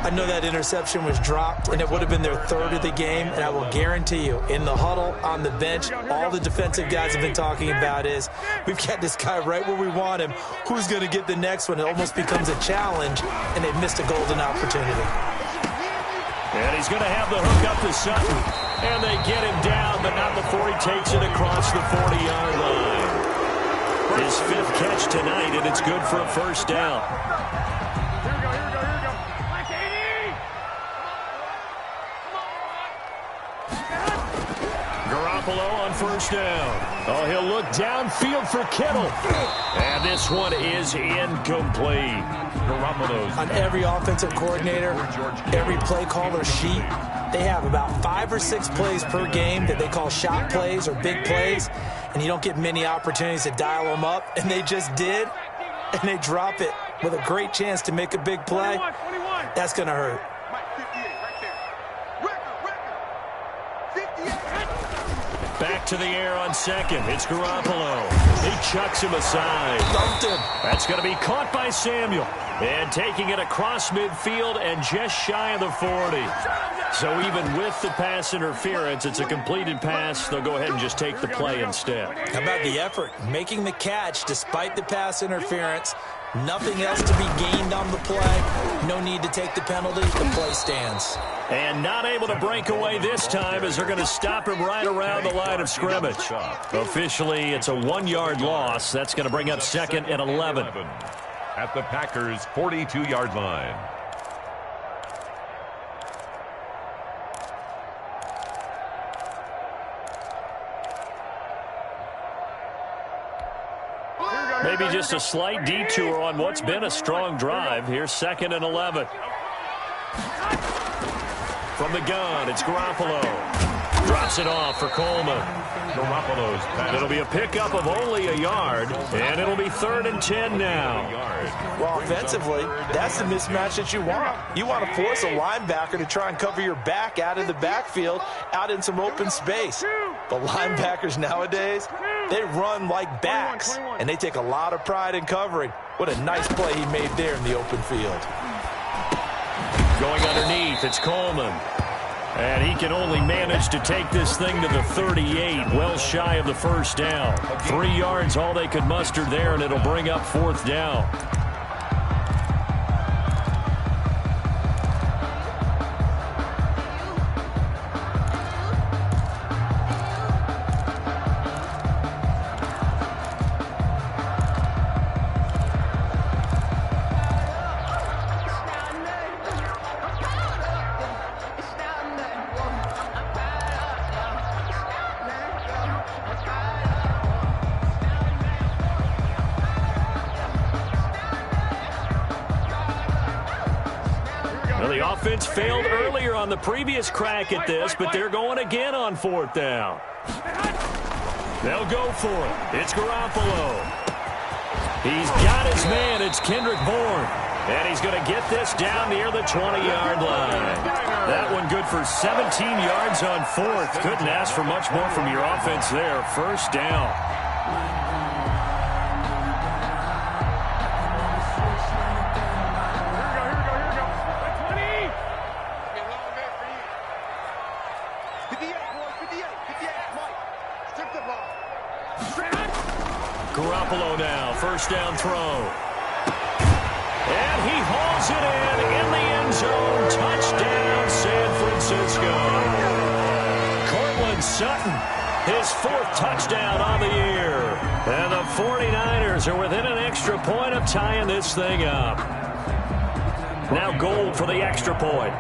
I know that interception was dropped, and it would have been their 3rd of the game, and I will guarantee you, in the huddle, on the bench, all the defensive guys have been talking about is, we've got this guy right where we want him. Who's going to get the next one? It almost becomes a challenge, and they've missed a golden opportunity. And he's going to have the hook up to Sutton. And they get him down, but not before he takes it across the 40-yard line. His 5th catch tonight, and it's good for a 1st down. Garoppolo on 1st down. Oh, he'll look downfield for Kittle. And this one is incomplete. Garoppolo's on every offensive coordinator, every play caller sheet, they have about 5 or 6 plays per game that they call shot plays or big plays, and you don't get many opportunities to dial them up, and they just did, and they drop it with a great chance to make a big play. That's going to hurt. back to the air on second. It's Garoppolo. He chucks him aside. Dumped him. That's going to be caught by Samuel. And taking it across midfield and just shy of the 40. So even with the pass interference, it's a completed pass. They'll go ahead and just take the play instead. How about the effort? Making the catch despite the pass interference. Nothing else to be gained on the play. No need to take the penalty. The play stands. And not able to break away this time as they're going to stop him right around the line of scrimmage. Officially, it's a 1-yard loss. That's going to bring up second and 11. At the Packers' 42-yard line. Maybe just a slight detour on what's been a strong drive. Here's second and 11. From the gun, it's Garoppolo. Drops it off for Coleman. Garoppolo's pass. It'll be a pickup of only a yard, and it'll be 3rd and 10 now. Well, offensively, that's the mismatch that you want. You want to force a linebacker to try and cover your back out of the backfield, out in some open space. But linebackers nowadays, they run like backs, and they take a lot of pride in covering. What a nice play he made there in the open field. Going underneath, it's Coleman. And he can only manage to take this thing to the 38, well shy of the first down. 3 yards, all they could muster there, and it'll bring up 4th down. Offense failed earlier on the previous crack at this, but they're going again on 4th down. They'll go for it. It's Garoppolo. He's got his man. It's Kendrick Bourne. And he's going to get this down near the 20-yard line. That one good for 17 yards on 4th. Couldn't ask for much more from your offense there. 1st down. Garoppolo now, 1st down throw. And he hauls it in the end zone. Touchdown, San Francisco. Cortland Sutton, his 4th touchdown on the year. And the 49ers are within an extra point of tying this thing up. Now Gold for the extra point.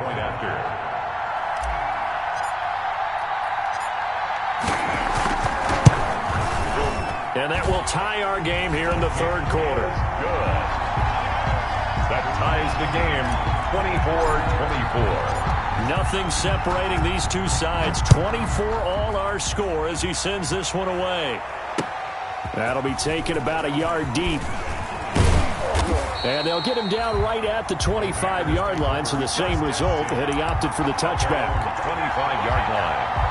And that will tie our game here in the 3rd quarter. Good. That ties the game 24-24. Nothing separating these two sides. 24 all our score as he sends this one away. That'll be taken about a yard deep. And they'll get him down right at the 25-yard line, so the same result had he opted for the touchback. 25-yard line.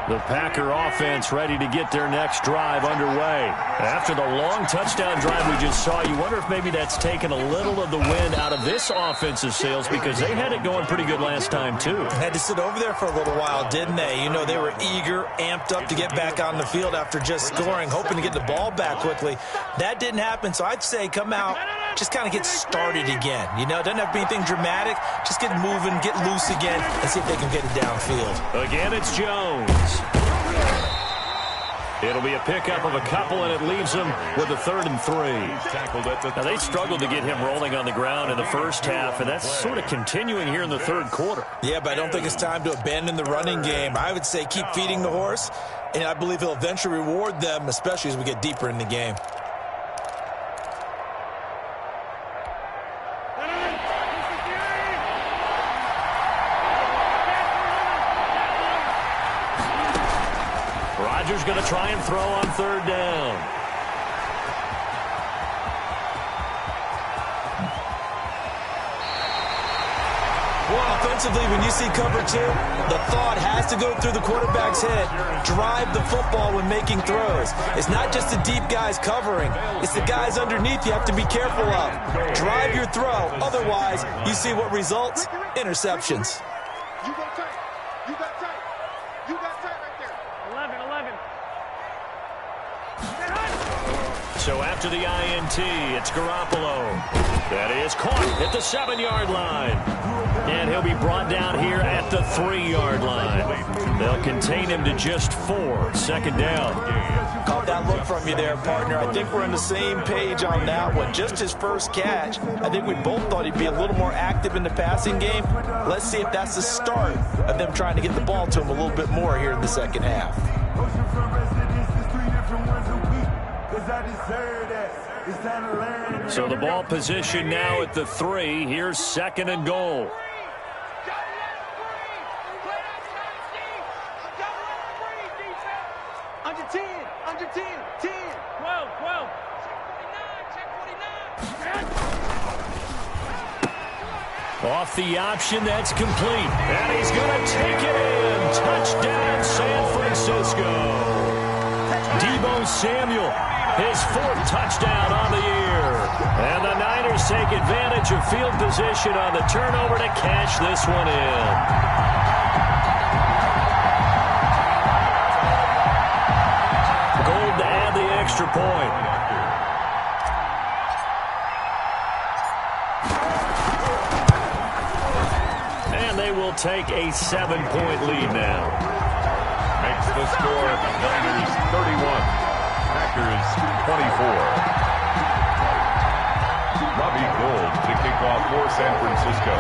The Packer offense ready to get their next drive underway. After the long touchdown drive we just saw, you wonder if maybe that's taken a little of the wind out of this offensive sails because they had it going pretty good last time, too. Had to sit over there for a little while, didn't they? You know, they were eager, amped up to get back on the field after just scoring, hoping to get the ball back quickly. That didn't happen, so I'd say come out, just kind of get started again. You know, doesn't have to be anything dramatic. Just get moving, get loose again, and see if they can get it downfield. Again, it's Jones. It'll be a pickup of a couple, and it leaves them with a 3rd and 3. Now, they struggled to get him rolling on the ground in the first half, and that's sort of continuing here in the 3rd quarter. Yeah, but I don't think it's time to abandon the running game. I would say keep feeding the horse, and I believe he'll eventually reward them, especially as we get deeper in the game. Rodgers going to try and throw on 3rd down. Offensively, when you see cover two, the thought has to go through the quarterback's head. Drive the football when making throws. It's not just the deep guys covering. It's the guys underneath you have to be careful of. Drive your throw. Otherwise, you see what results? Interceptions. You got tight. You got tight. You got tight right there. 11. So after the INT, it's Garoppolo. That is caught at the 7-yard line. And he'll be brought down here at the 3-yard line. They'll contain him to just 4. Second down. Caught that look from you there, partner. I think we're on the same page on that one. Just his first catch. I think we both thought he'd be a little more active in the passing game. Let's see if that's the start of them trying to get the ball to him a little bit more here in the second half. So the ball position now at the 3. Here's second and goal. Under 10, 10. 12. Check 49. Off the option, that's complete. And he's going to take it in. Touchdown, San Francisco. Deebo Samuel, his 4th touchdown on the year. And the Niners take advantage of field position on the turnover to cash this one in. Gold to add the extra point. And they will take a 7-point lead now. Makes the score Niners 31, Packers 24. Robbie Gould to kick off for San Francisco.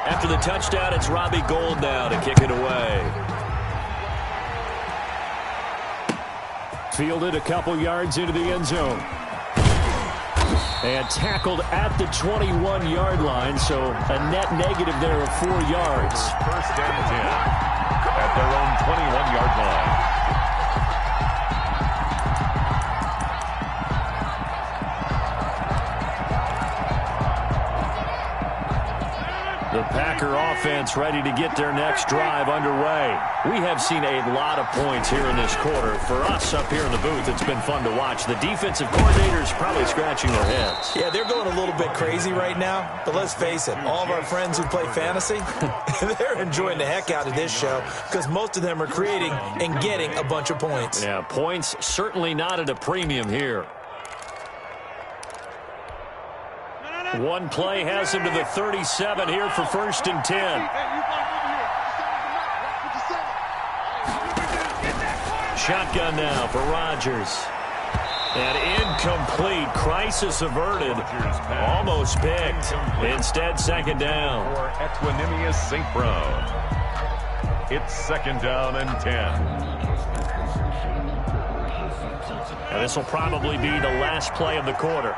After the touchdown, it's Robbie Gould now to kick it away. Fielded a couple yards into the end zone. And tackled at the 21-yard line, so a net negative there of 4 yards. First and 10 at their own 21-yard line. The Packer offense ready to get their next drive underway. We have seen a lot of points here in this quarter. For us up here in the booth, it's been fun to watch. The defensive coordinators probably scratching their heads. Yeah, they're going a little bit crazy right now. But let's face it, all of our friends who play fantasy, they're enjoying the heck out of this show because most of them are creating and getting a bunch of points. Yeah, points certainly not at a premium here. One play has him to the 37 here for first and 10. Shotgun now for Rodgers. And incomplete. Crisis averted. Almost picked. Instead, second down. For Equanimous St. Brown. It's second down and 10. And this will probably be the last play of the quarter.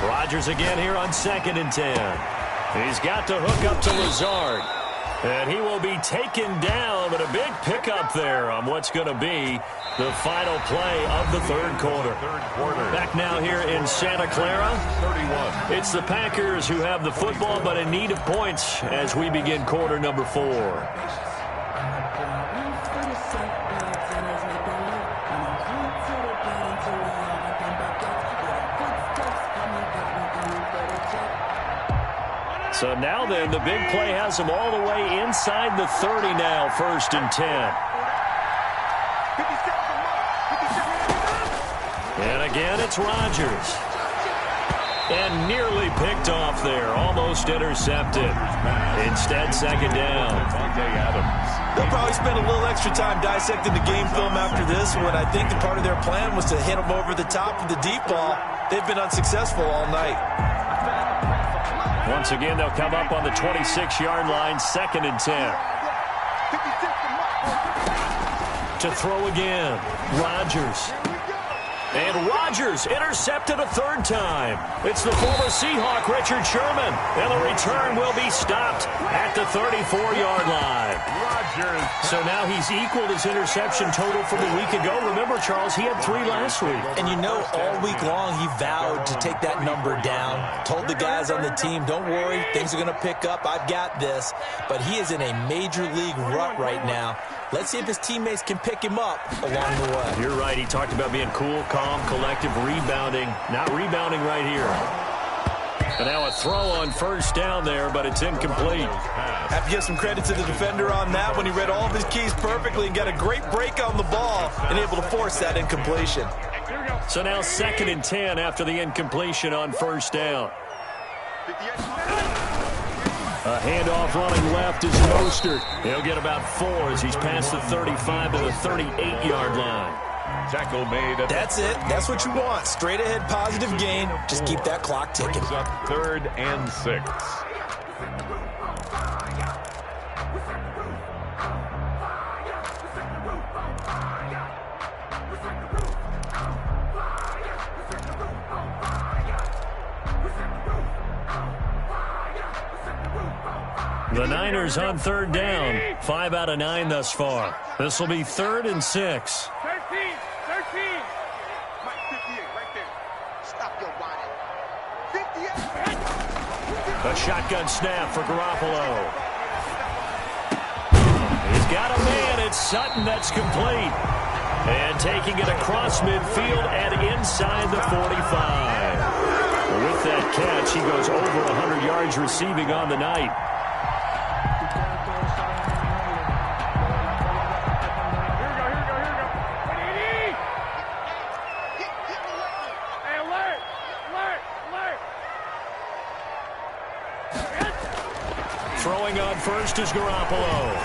Rodgers again here on second and 10. He's got to hook up to Lazard. And he will be taken down, but a big pickup there on what's going to be the final play of the third quarter. Back now here in Santa Clara. 31. It's the Packers who have the football, but in need of points as we begin quarter number 4. So now then, the big play has them all the way inside the 30 now, first and 10. And again, it's Rodgers. And nearly picked off there, almost intercepted. Instead, second down. They'll probably spend a little extra time dissecting the game film after this one. I think the part of their plan was to hit them over the top of the deep ball. They've been unsuccessful all night. Once again, they'll come up on the 26-yard line, second and 10. To throw again, Rodgers. And Rodgers intercepted a third time. It's the former Seahawk, Richard Sherman. And the return will be stopped at the 34-yard line. Rodgers. So now he's equaled his interception total from a week ago. Remember, Charles, he had 3 last week. And you know, all week long he vowed to take that number down. Told the guys on the team, don't worry, things are going to pick up. I've got this. But he is in a major league rut right now. Let's see if his teammates can pick him up along the way. You're right. He talked about being cool, calm, collective, rebounding. Not rebounding right here. And now a throw on first down there, but it's incomplete. Have to give some credit to the defender on that when he read all of his keys perfectly and got a great break on the ball and able to force that incompletion. So now 2nd and 10 after the incompletion on first down. A handoff running left is Mostert. He'll get about 4 as he's past the 35 to the 38-yard line. Tackle made. That's it. That's what you want. Straight ahead positive gain. Just keep that clock ticking. Brings up 3rd and 6. The Niners on 3rd down. 5 out of 9 thus far. This will be 3rd and 6. 13. Mike, 58, right there. Stop your whining. 58. A shotgun snap for Garoppolo. He's got a man. It's Sutton that's complete. And taking it across midfield and inside the 45. With that catch, he goes over 100 yards receiving on the night. Throwing on first is Garoppolo.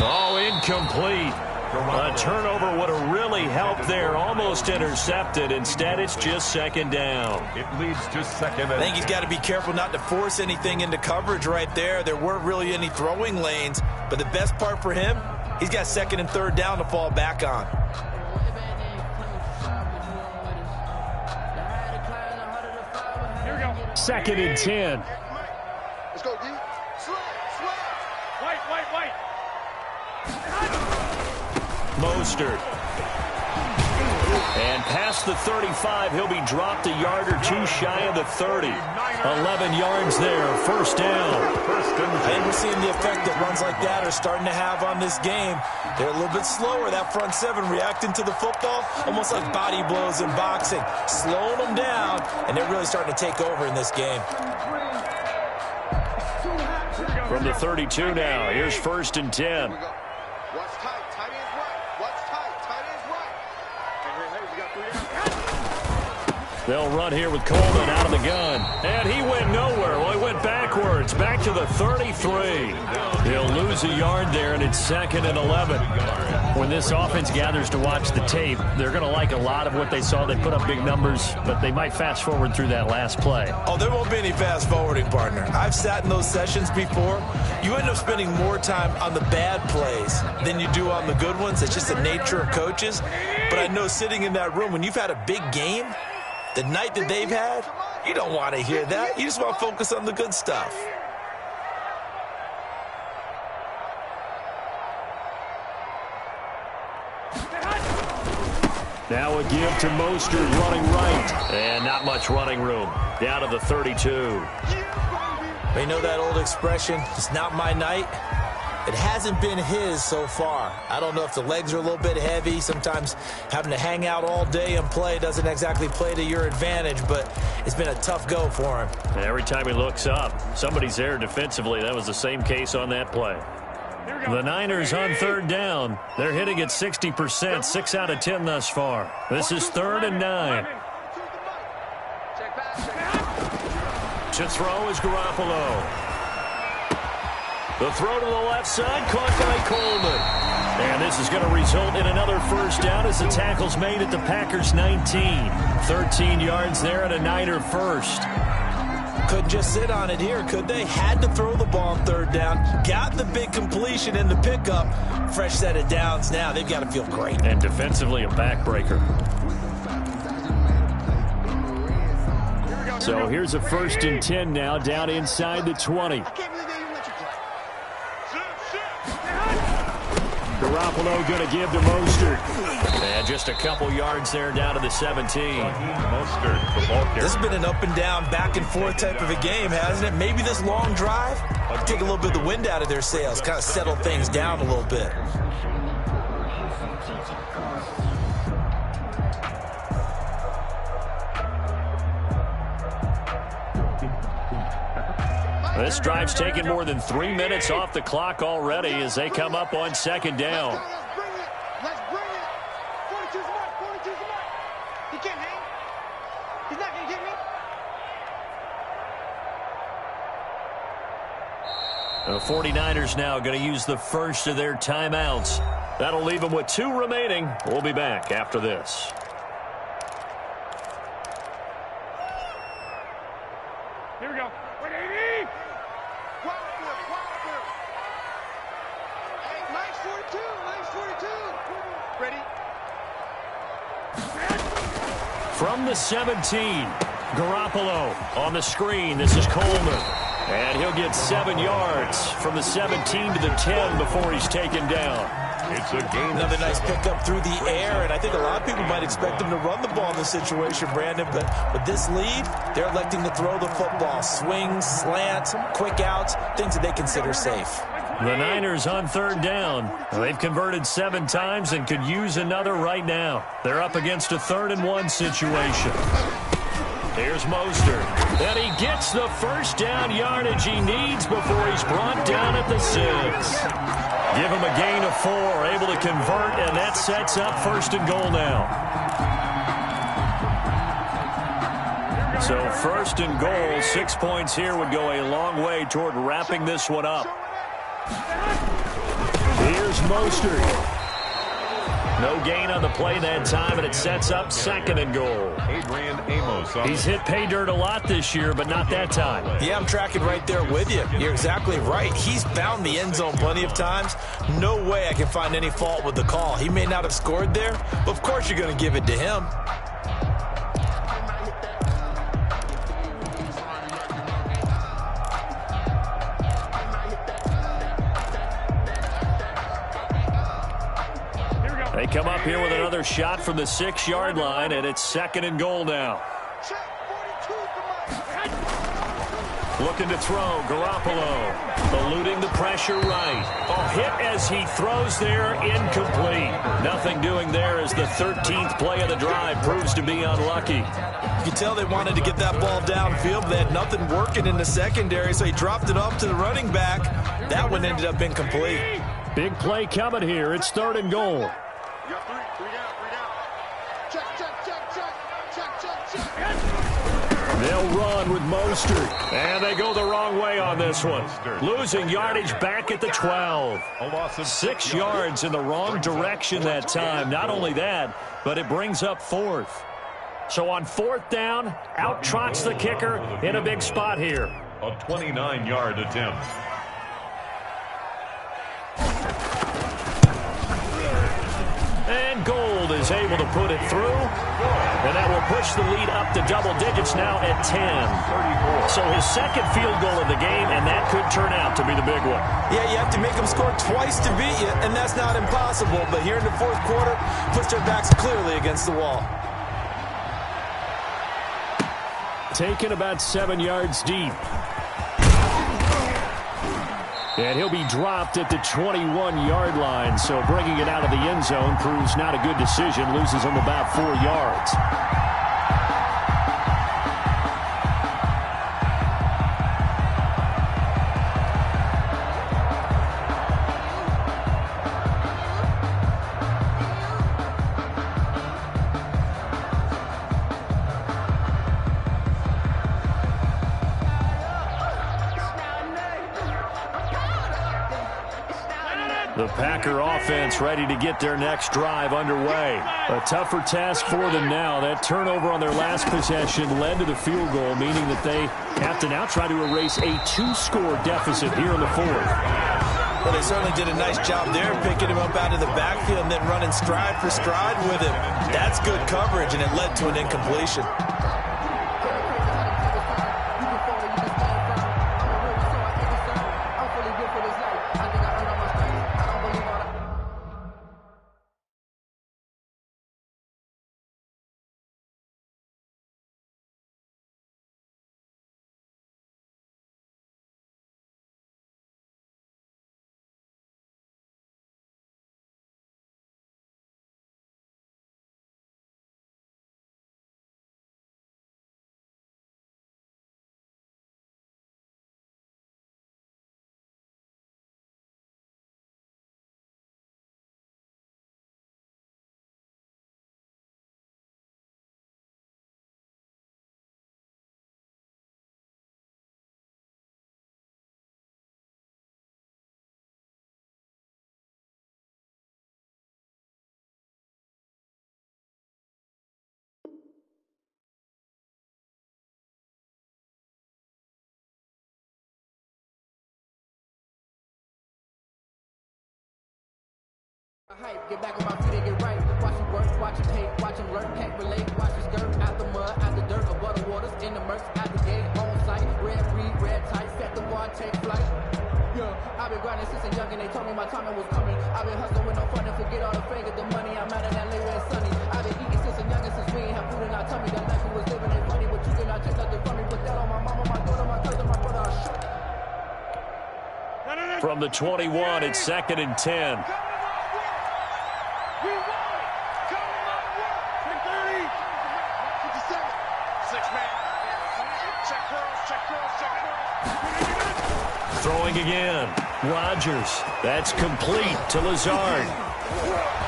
Oh, incomplete. A turnover would have really helped there. Almost intercepted. Instead, it's just 2nd down. It leads to 2nd. I think he's got to be careful not to force anything into coverage right there. There weren't really any throwing lanes. But the best part for him, he's got 2nd and 3rd down to fall back on. Here we go. 2nd and 10. Let's go, D. Slide. White. Mostert. And past the 35, he'll be dropped a yard or 2 shy of the 30. 11 yards there, 1st down. I think we're seeing the effect that runs like that are starting to have on this game. They're a little bit slower, that front 7 reacting to the football, almost like body blows in boxing, slowing them down, and they're really starting to take over in this game. From the 32 now, here's 1st and 10. What's tight? Tight ends right. What's tight? Tight ends right. Hey, we got 3 yards. They'll run here with Coleman out of the gun. And he went nowhere. Well, he went backwards. Back to the 33. He'll lose a yard there, and it's 2nd and 11. When this offense gathers to watch the tape, they're going to like a lot of what they saw. They put up big numbers, but they might fast forward through that last play. Oh, there won't be any fast forwarding, partner. I've sat in those sessions before. You end up spending more time on the bad plays than you do on the good ones. It's just the nature of coaches. But I know sitting in that room, when you've had a big game, the night that they've had, you don't want to hear that. You just want to focus on the good stuff. Now a give to Mostert running right. And not much running room. Down to the 32. You know that old expression, it's not my night? It hasn't been his so far. I don't know if the legs are a little bit heavy. Sometimes having to hang out all day and play doesn't exactly play to your advantage, but it's been a tough go for him. And every time he looks up, somebody's there defensively. That was the same case on that play. The Niners on 3rd down. They're hitting at 60%, 6 out of 10 thus far. This is 3rd and 9. To throw is Garoppolo. The throw to the left side, caught by Coleman. And this is going to result in another 1st down as the tackle's made at the Packers' 19. 13 yards there and a Niner 1st. Couldn't just sit on it here, could they? Had to throw the ball on third down. Got the big completion in the pickup. Fresh set of downs now. They've got to feel great. And defensively, a backbreaker. So here's a 1st and 10 now, down inside the 20. Garoppolo going to give to Mostert. And just a couple yards there down to the 17. Mostert, the ball carrier. This has been an up and down, back and forth type of a game, hasn't it? Maybe this long drive take a little bit of the wind out of their sails, kind of settle things down a little bit. This drive's taken more than 3 minutes off the clock already as they come up on 2nd down. Let's bring it. 42's the mark. 42's the mark. He can't hang. He's not going to get me. The 49ers now going to use the first of their timeouts. That'll leave them with 2 remaining. We'll be back after this. Here we go. 180. Hey, nice 42. Nice 42. Ready? From the 17, Garoppolo on the screen. This is Coleman. And he'll get 7 yards from the 17 to the 10 before he's taken down. It's a gain. Another nice pickup through the air, and I think a lot of people might expect them to run the ball in this situation, Brandon, but with this lead, they're electing to throw the football. Swings, slants, quick outs, things that they consider safe. The Niners on 3rd down. They've converted 7 times and could use another right now. They're up against a 3rd and 1 situation. Here's Mostert. And he gets the first down yardage he needs before he's brought down at the 6. Give him a gain of 4, able to convert, and that sets up 1st and goal now. So 1st and goal, 6 points here would go a long way toward wrapping this one up. Here's Mostert. No gain on the play that time, and it sets up 2nd and goal. Adrian Amos. He's hit pay dirt a lot this year, but not that time. Yeah, I'm tracking right there with you. You're exactly right. He's found the end zone plenty of times. No way I can find any fault with the call. He may not have scored there, but of course you're going to give it to him. They come up here with another shot from the 6-yard line, and it's 2nd and goal now. Looking to throw, Garoppolo. Eluding the pressure right. A hit as he throws there, incomplete. Nothing doing there as the 13th play of the drive proves to be unlucky. You can tell they wanted to get that ball downfield, but they had nothing working in the secondary, so he dropped it off to the running back. That one ended up incomplete. Big play coming here. It's 3rd and goal. You got 3 down. Check. They'll run with Mostert. And they go the wrong way on this one. Losing yardage back at the 12. 6 yards in the wrong direction that time. Not only that, but it brings up 4th. So on 4th down, out trots the kicker in a big spot here. A 29-yard attempt. And Gold is able to put it through. And that will push the lead up to double digits now at 10. So his 2nd field goal of the game, and that could turn out to be the big one. Yeah, you have to make them score twice to beat you, and that's not impossible. But here in the 4th quarter, puts their backs clearly against the wall. Taken about 7 yards deep. And he'll be dropped at the 21-yard line. So bringing it out of the end zone proves not a good decision. Loses him about 4 yards. The Packer offense ready to get their next drive underway. A tougher task for them now. That turnover on their last possession led to the field goal, meaning that they have to now try to erase a 2-score deficit here in the fourth. Well, they certainly did a nice job there, picking him up out of the backfield and then running stride for stride with him. That's good coverage, and it led to an incompletion. Hype, get back on my feet and get right. Watch him work, watch him hate, watch him learn, can't relate. Watch him skirt out the mud, out the dirt, above the waters, in the murks, out the gate, on site. Red read, red tight, set the bar, take flight. Yeah, I've been grinding since a young and they told me my time was coming. I've been hustling with no fun and forget all the fake of the money. I'm out in LA where it's sunny. I've been eating since a young and since we ain't have food in our tummy. That life we was living ain't funny, but you cannot take nothing from me. Put that on my mama, my daughter, my cousin, my brother, I shoot. From the 21, it's 2nd and 10. Throwing again. Rodgers. That's complete to Lazard.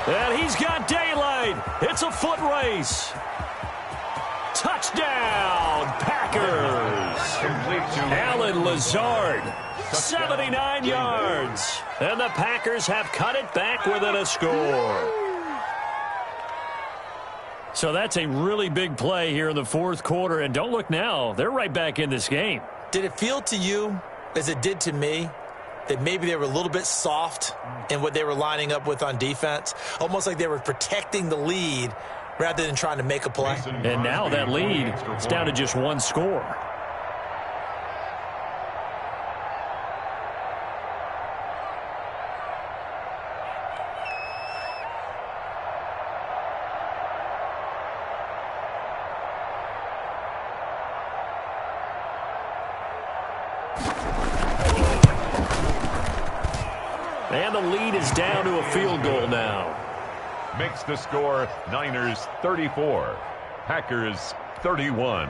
And he's got daylight. It's a foot race. Touchdown, Packers. Alan Lazard, 79 yards. And the Packers have cut it back within a score. So that's a really big play here in the fourth quarter. And don't look now. They're right back in this game. Did it feel to you, as it did to me, that maybe they were a little bit soft in what they were lining up with on defense? Almost like they were protecting the lead rather than trying to make a play. And now that lead is down to just 1 score. And the lead is down to a field goal now. Makes the score Niners 34, Packers 31.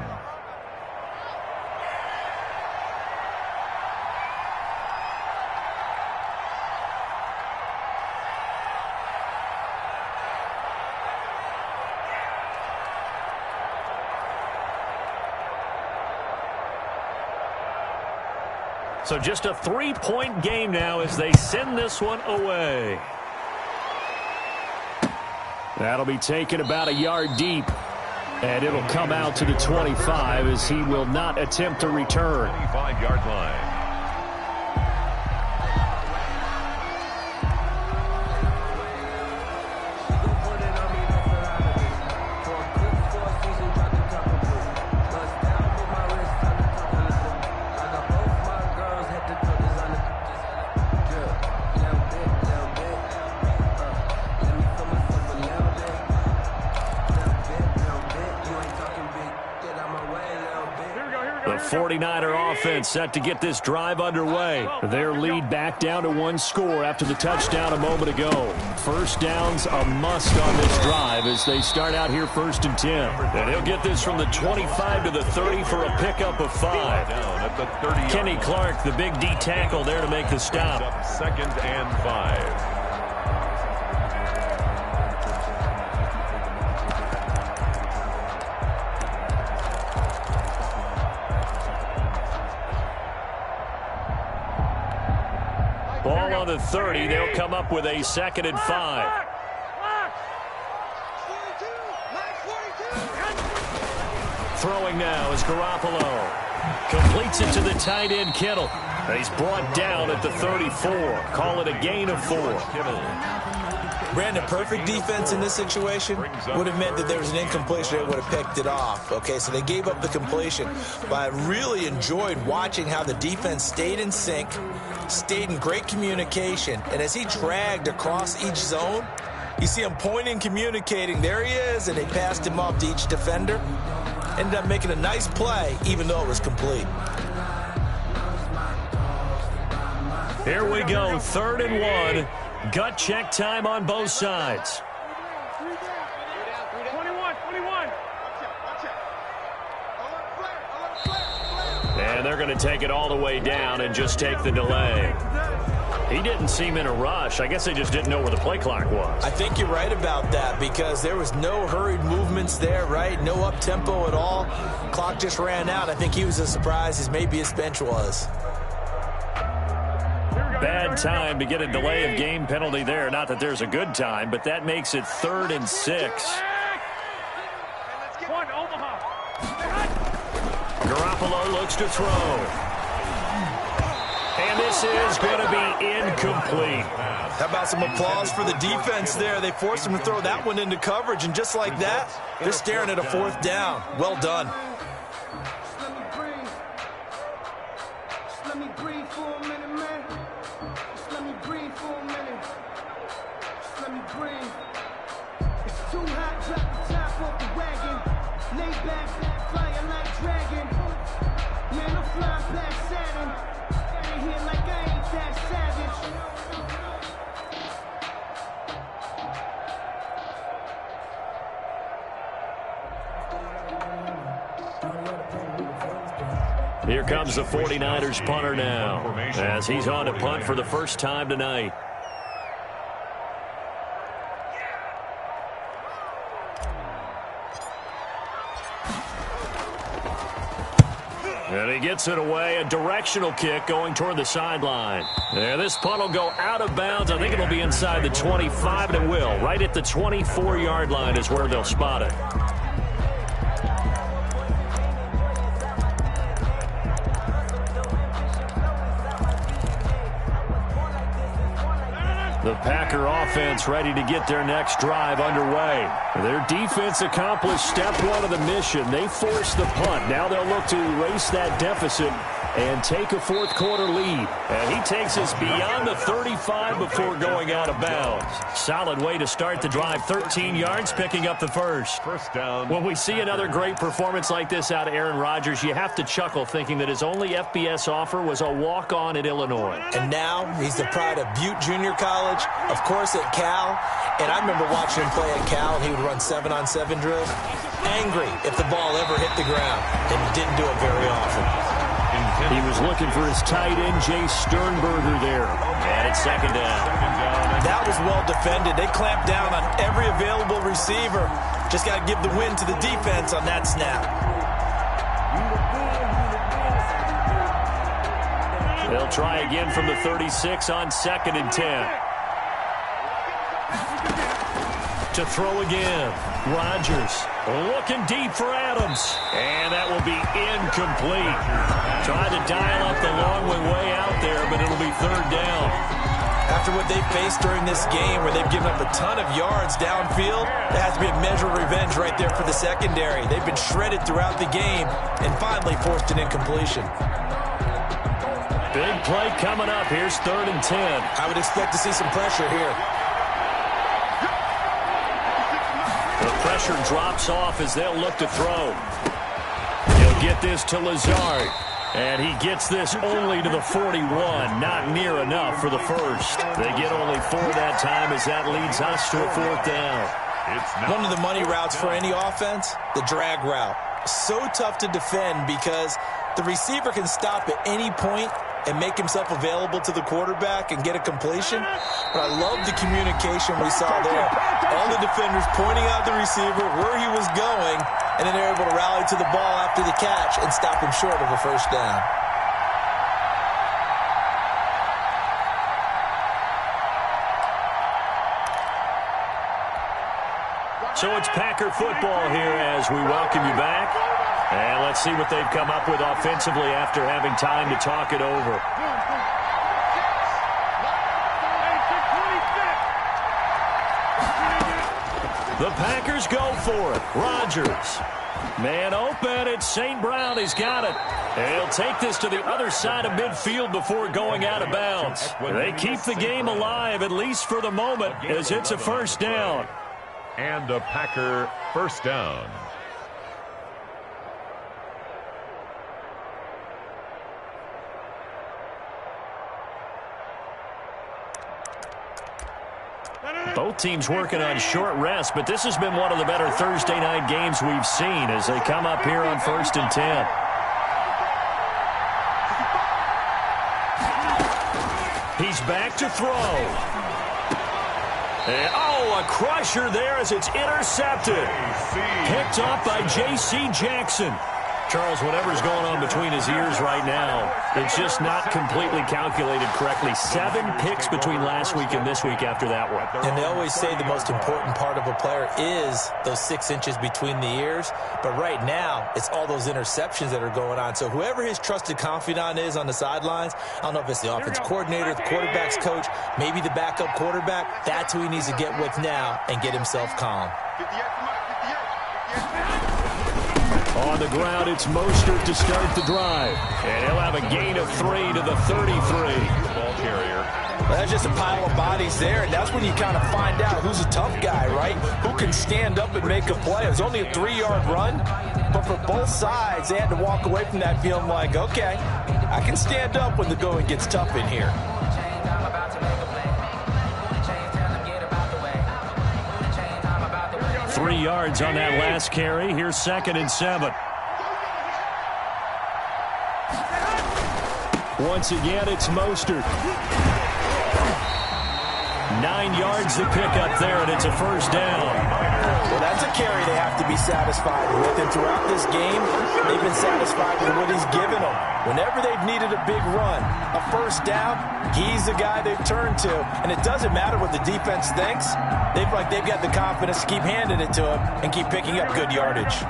So just a 3-point game now as they send this one away. That'll be taken about a yard deep. And it'll come out to the 25 as he will not attempt to return. 25-yard line. The 49er offense set to get this drive underway. Their lead back down to 1 score after the touchdown a moment ago. First down's a must on this drive as they start out here 1st and 10. And he'll get this from the 25 to the 30 for a pickup of 5. Down at the 30. Kenny Clark, the big D tackle there to make the stop. 2nd and 5. Ball on the 30. They'll come up with a 2nd and 5. Throwing now is Garoppolo. Completes it to the tight end, Kittle. And he's brought down at the 34. Call it a gain of 4. Brandon, perfect defense in this situation would have meant that there was an incompletion. They would have picked it off. Okay, so they gave up the completion. But I really enjoyed watching how the defense stayed in sync, stayed in great communication. And as he dragged across each zone, you see him pointing, communicating. There he is, and they passed him off to each defender. Ended up making a nice play, even though it was complete. Here we go, 3rd and 1. Gut check time on both sides. 21. And they're going to take it all the way down and just take the delay. He didn't seem in a rush. I guess they just didn't know where the play clock was. I think you're right about that because there was no hurried movements there, right? No up-tempo at all. Clock just ran out. I think he was as surprised as maybe his bench was. Bad time to get a delay of game penalty there. Not that there's a good time, but that makes it 3rd and 6. Garoppolo looks to throw. And this is going to be incomplete. How about some applause for the defense there? They forced him to throw that one into coverage, and just like that, they're staring at a 4th down. Well done. Let me breathe for a minute, man. Just let me breathe for a minute. Just let me breathe. It's too hot, drop the top off the wagon. Lay back, fire like dragon. Man, I'm flying past Saturn. Out here like I ain't that savage. Here comes the 49ers punter now as he's on to punt for the first time tonight. And he gets it away, a directional kick going toward the sideline. And this punt will go out of bounds. I think it'll be inside the 25, and it will. Right at the 24-yard line is where they'll spot it. The Packer offense ready to get their next drive underway. Their defense accomplished step 1 of the mission. They forced the punt. Now they'll look to erase that deficit and take a 4th quarter lead. And he takes us beyond the 35 before going out of bounds. Solid way to start the drive. 13 yards, picking up the first. First down. When we see another great performance like this out of Aaron Rodgers, you have to chuckle thinking that his only FBS offer was a walk-on at Illinois. And now he's the pride of Butte Junior College, of course at Cal. And I remember watching him play at Cal, and he would run 7-on-7 drills. Angry if the ball ever hit the ground, and he didn't do it very often. He was looking for his tight end, Jay Sternberger there. And it's 2nd down. That was well defended. They clamped down on every available receiver. Just got to give the win to the defense on that snap. They'll try again from the 36 on 2nd and 10. To throw again. Rodgers looking deep for Adams. And that will be incomplete. Trying to dial up the long way out there, but it'll be 3rd down. After what they faced during this game where they've given up a ton of yards downfield, there has to be a measure of revenge right there for the secondary. They've been shredded throughout the game and finally forced an incompletion. Big play coming up. Here's 3rd and 10. I would expect to see some pressure here. The pressure drops off as they'll look to throw. He'll get this to Lazard. And he gets this only to the 41. Not near enough for the first. They get only 4 that time as that leads us to a 4th down. One of the money routes for any offense, the drag route. So tough to defend because the receiver can stop at any point and make himself available to the quarterback and get a completion. But I love the communication we saw there. All the defenders pointing out the receiver, where he was going, and then they're able to rally to the ball after the catch and stop him short of a 1st down. So it's Packer football here as we welcome you back. And let's see what they've come up with offensively after having time to talk it over. The Packers go for it. Rodgers. Man open. It's St. Brown. He's got it. And he'll take this to the other side of midfield before going out of bounds. They keep the game alive, at least for the moment, as it's a first down. And a Packer first down. Both teams working on short rest, but this has been one of the better Thursday night games we've seen as they come up here on 1st and 10. He's back to throw. And, a crusher there as it's intercepted. Picked off by J.C. Jackson. Charles, whatever's going on between his ears right now, it's just not completely calculated correctly. 7 picks between last week and this week after that one. And they always say the most important part of a player is those 6 inches between the ears. But right now, it's all those interceptions that are going on. So whoever his trusted confidant is on the sidelines, I don't know if it's the offense coordinator, the quarterback's coach, maybe the backup quarterback, that's who he needs to get with now and get himself calm. On the ground, it's Mostert to start the drive. And he'll have a gain of 3 to the 33. Ball carrier. Well, that's just a pile of bodies there, and that's when you kind of find out who's a tough guy, right? Who can stand up and make a play. It was only a 3-yard run, but for both sides, they had to walk away from that feeling like, okay, I can stand up when the going gets tough in here. 3 yards on that last carry. Here's 2nd and 7. Once again, it's Mostert. 9 yards to pick up there, and it's a first down. Well, that's a carry they have to be satisfied with. And throughout this game, they've been satisfied with what he's given them. Whenever they've needed a big run, a first down, he's the guy they've turned to. And it doesn't matter what the defense thinks. They've got the confidence to keep handing it to him and keep picking up good yardage.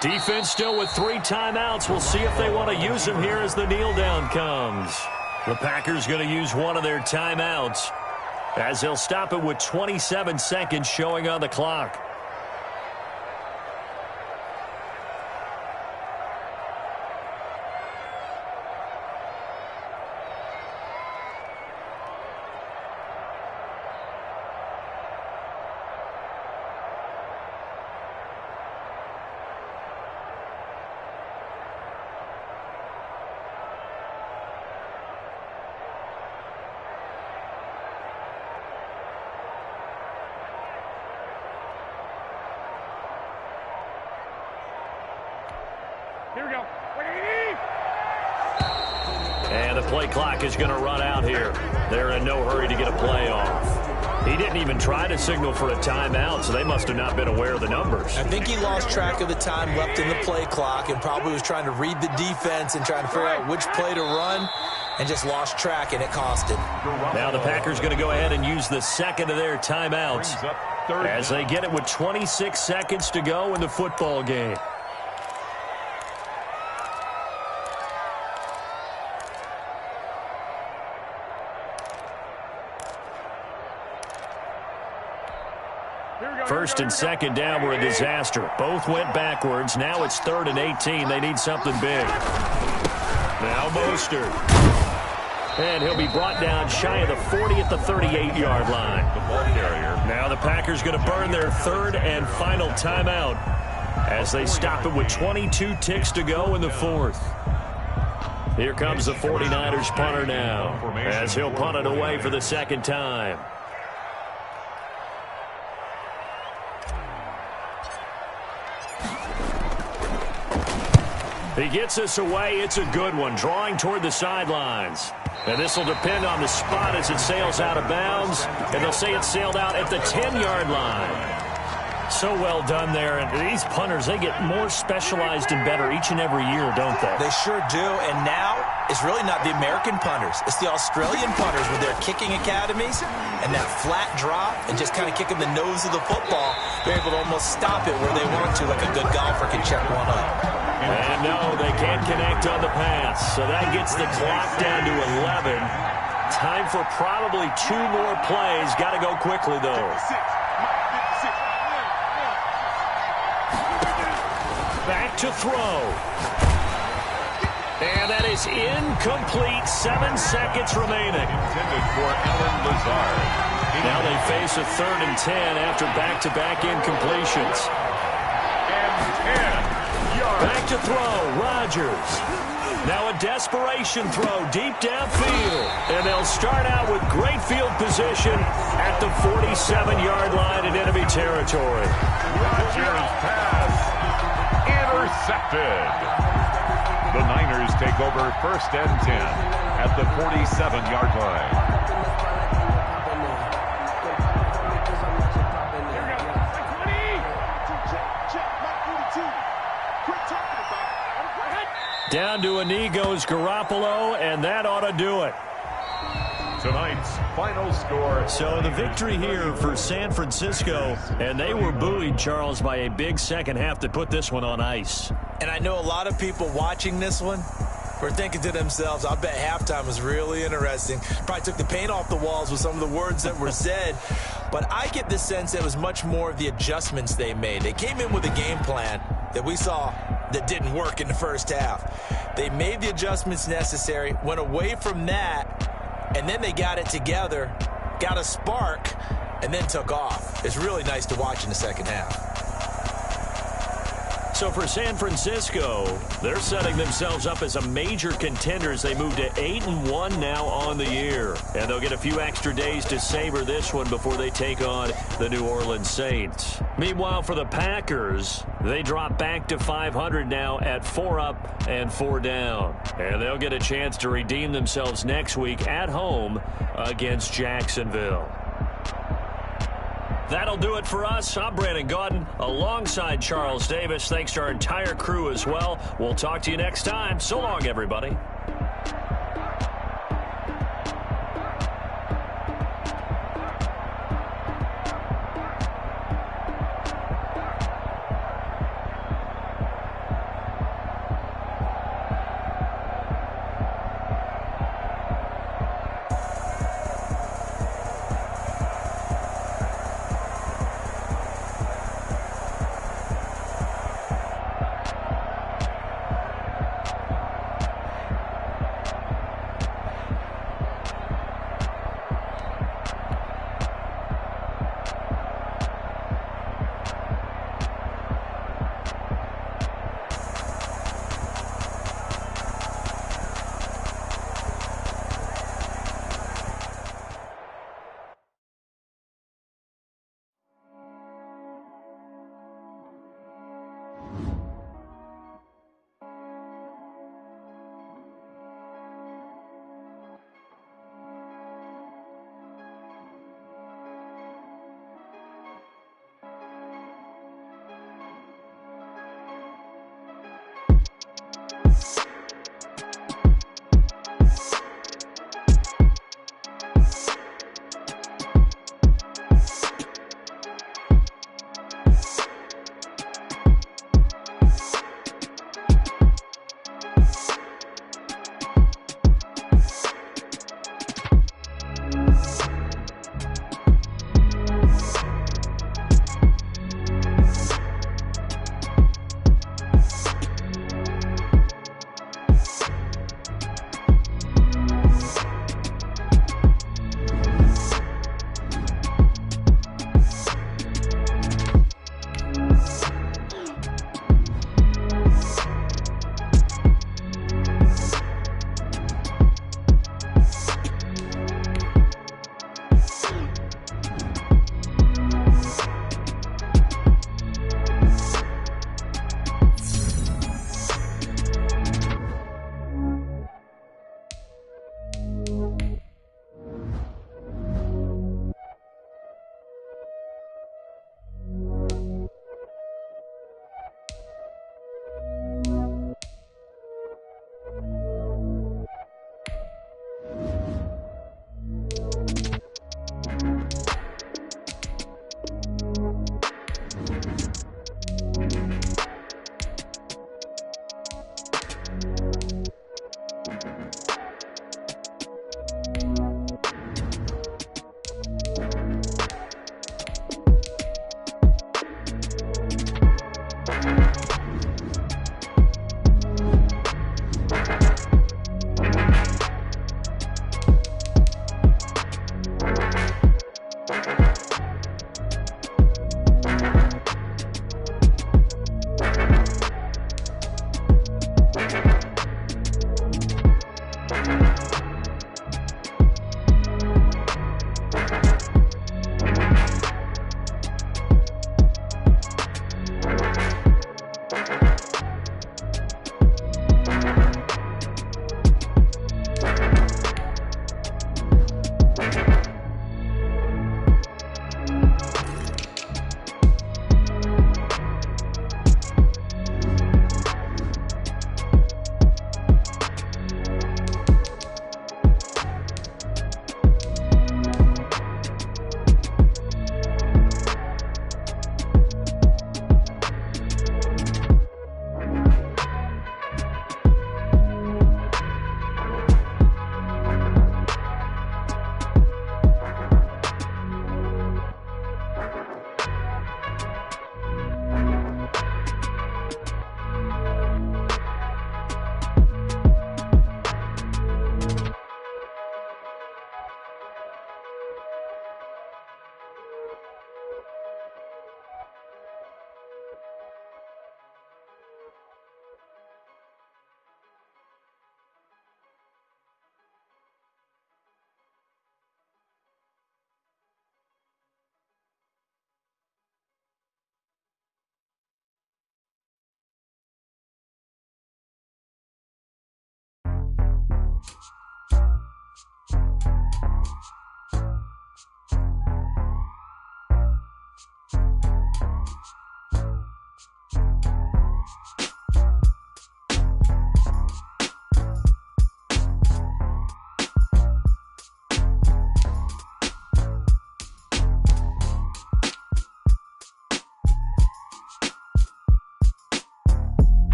Defense still with 3 timeouts. We'll see if they want to use them here as the kneel down comes. The Packers going to use one of their timeouts as they'll stop it with 27 seconds showing on the clock. Here we go. And the play clock is going to run out here. They're in no hurry to get a play off. He didn't even try to signal for a timeout, so they must have not been aware of the numbers. I think he lost track of the time left in the play clock and probably was trying to read the defense and trying to figure out which play to run and just lost track, and it cost him. Now the Packers going to go ahead and use the second of their timeouts as they get it with 26 seconds to go in the football game. First and second down were a disaster. Both went backwards. Now it's 3rd and 18. They need something big. Now Mostert. And he'll be brought down shy of the 40 at the 38-yard line. The ball carrier. Now the Packers going to burn their 3rd and final timeout as they stop it with 22 ticks to go in the 4th. Here comes the 49ers punter now as he'll punt it away for the second time. He gets this away. It's a good one, drawing toward the sidelines. And this will depend on the spot as it sails out of bounds. And they'll say it sailed out at the 10-yard line. So well done there. And these punters, they get more specialized and better each and every year, don't they? They sure do. And now it's really not the American punters. It's the Australian punters with their kicking academies and that flat drop and just kind of kicking the nose of the football. They're able to almost stop it where they want to, like a good golfer can check one up. And no, they can't connect on the pass. So that gets the clock down to 11. Time for probably 2 more plays. Got to go quickly, though. Back to throw. And that is incomplete. 7 seconds remaining. Intended for Alan Lazard. Now they face a 3rd and 10 after back-to-back incompletions. And 10 yards. Back to throw. Rodgers. Now a desperation throw deep downfield. And they'll start out with great field position at the 47-yard line in enemy territory. Rodgers pass intercepted. The Niners take over 1st and 10 at the 47-yard line. Down to a knee goes Garoppolo, and that ought to do it. Tonight's final score. So the victory here for San Francisco, and they were buoyed, Charles, by a big second half that put this one on ice. And I know a lot of people watching this one were thinking to themselves, I bet halftime was really interesting. Probably took the paint off the walls with some of the words that were said. But I get the sense it was much more of the adjustments they made. They came in with a game plan that we saw that didn't work in the first half. They made the adjustments necessary, went away from that, and then they got it together, got a spark, and then took off. It's really nice to watch in the second half. So for San Francisco, they're setting themselves up as a major contender as they move to 8-1 now on the year. And they'll get a few extra days to savor this one before they take on the New Orleans Saints. Meanwhile, for the Packers, they drop back to 500 now at 4 up and 4 down. And they'll get a chance to redeem themselves next week at home against Jacksonville. That'll do it for us. I'm Brandon Gaudin alongside Charles Davis. Thanks to our entire crew as well. We'll talk to you next time. So long, everybody.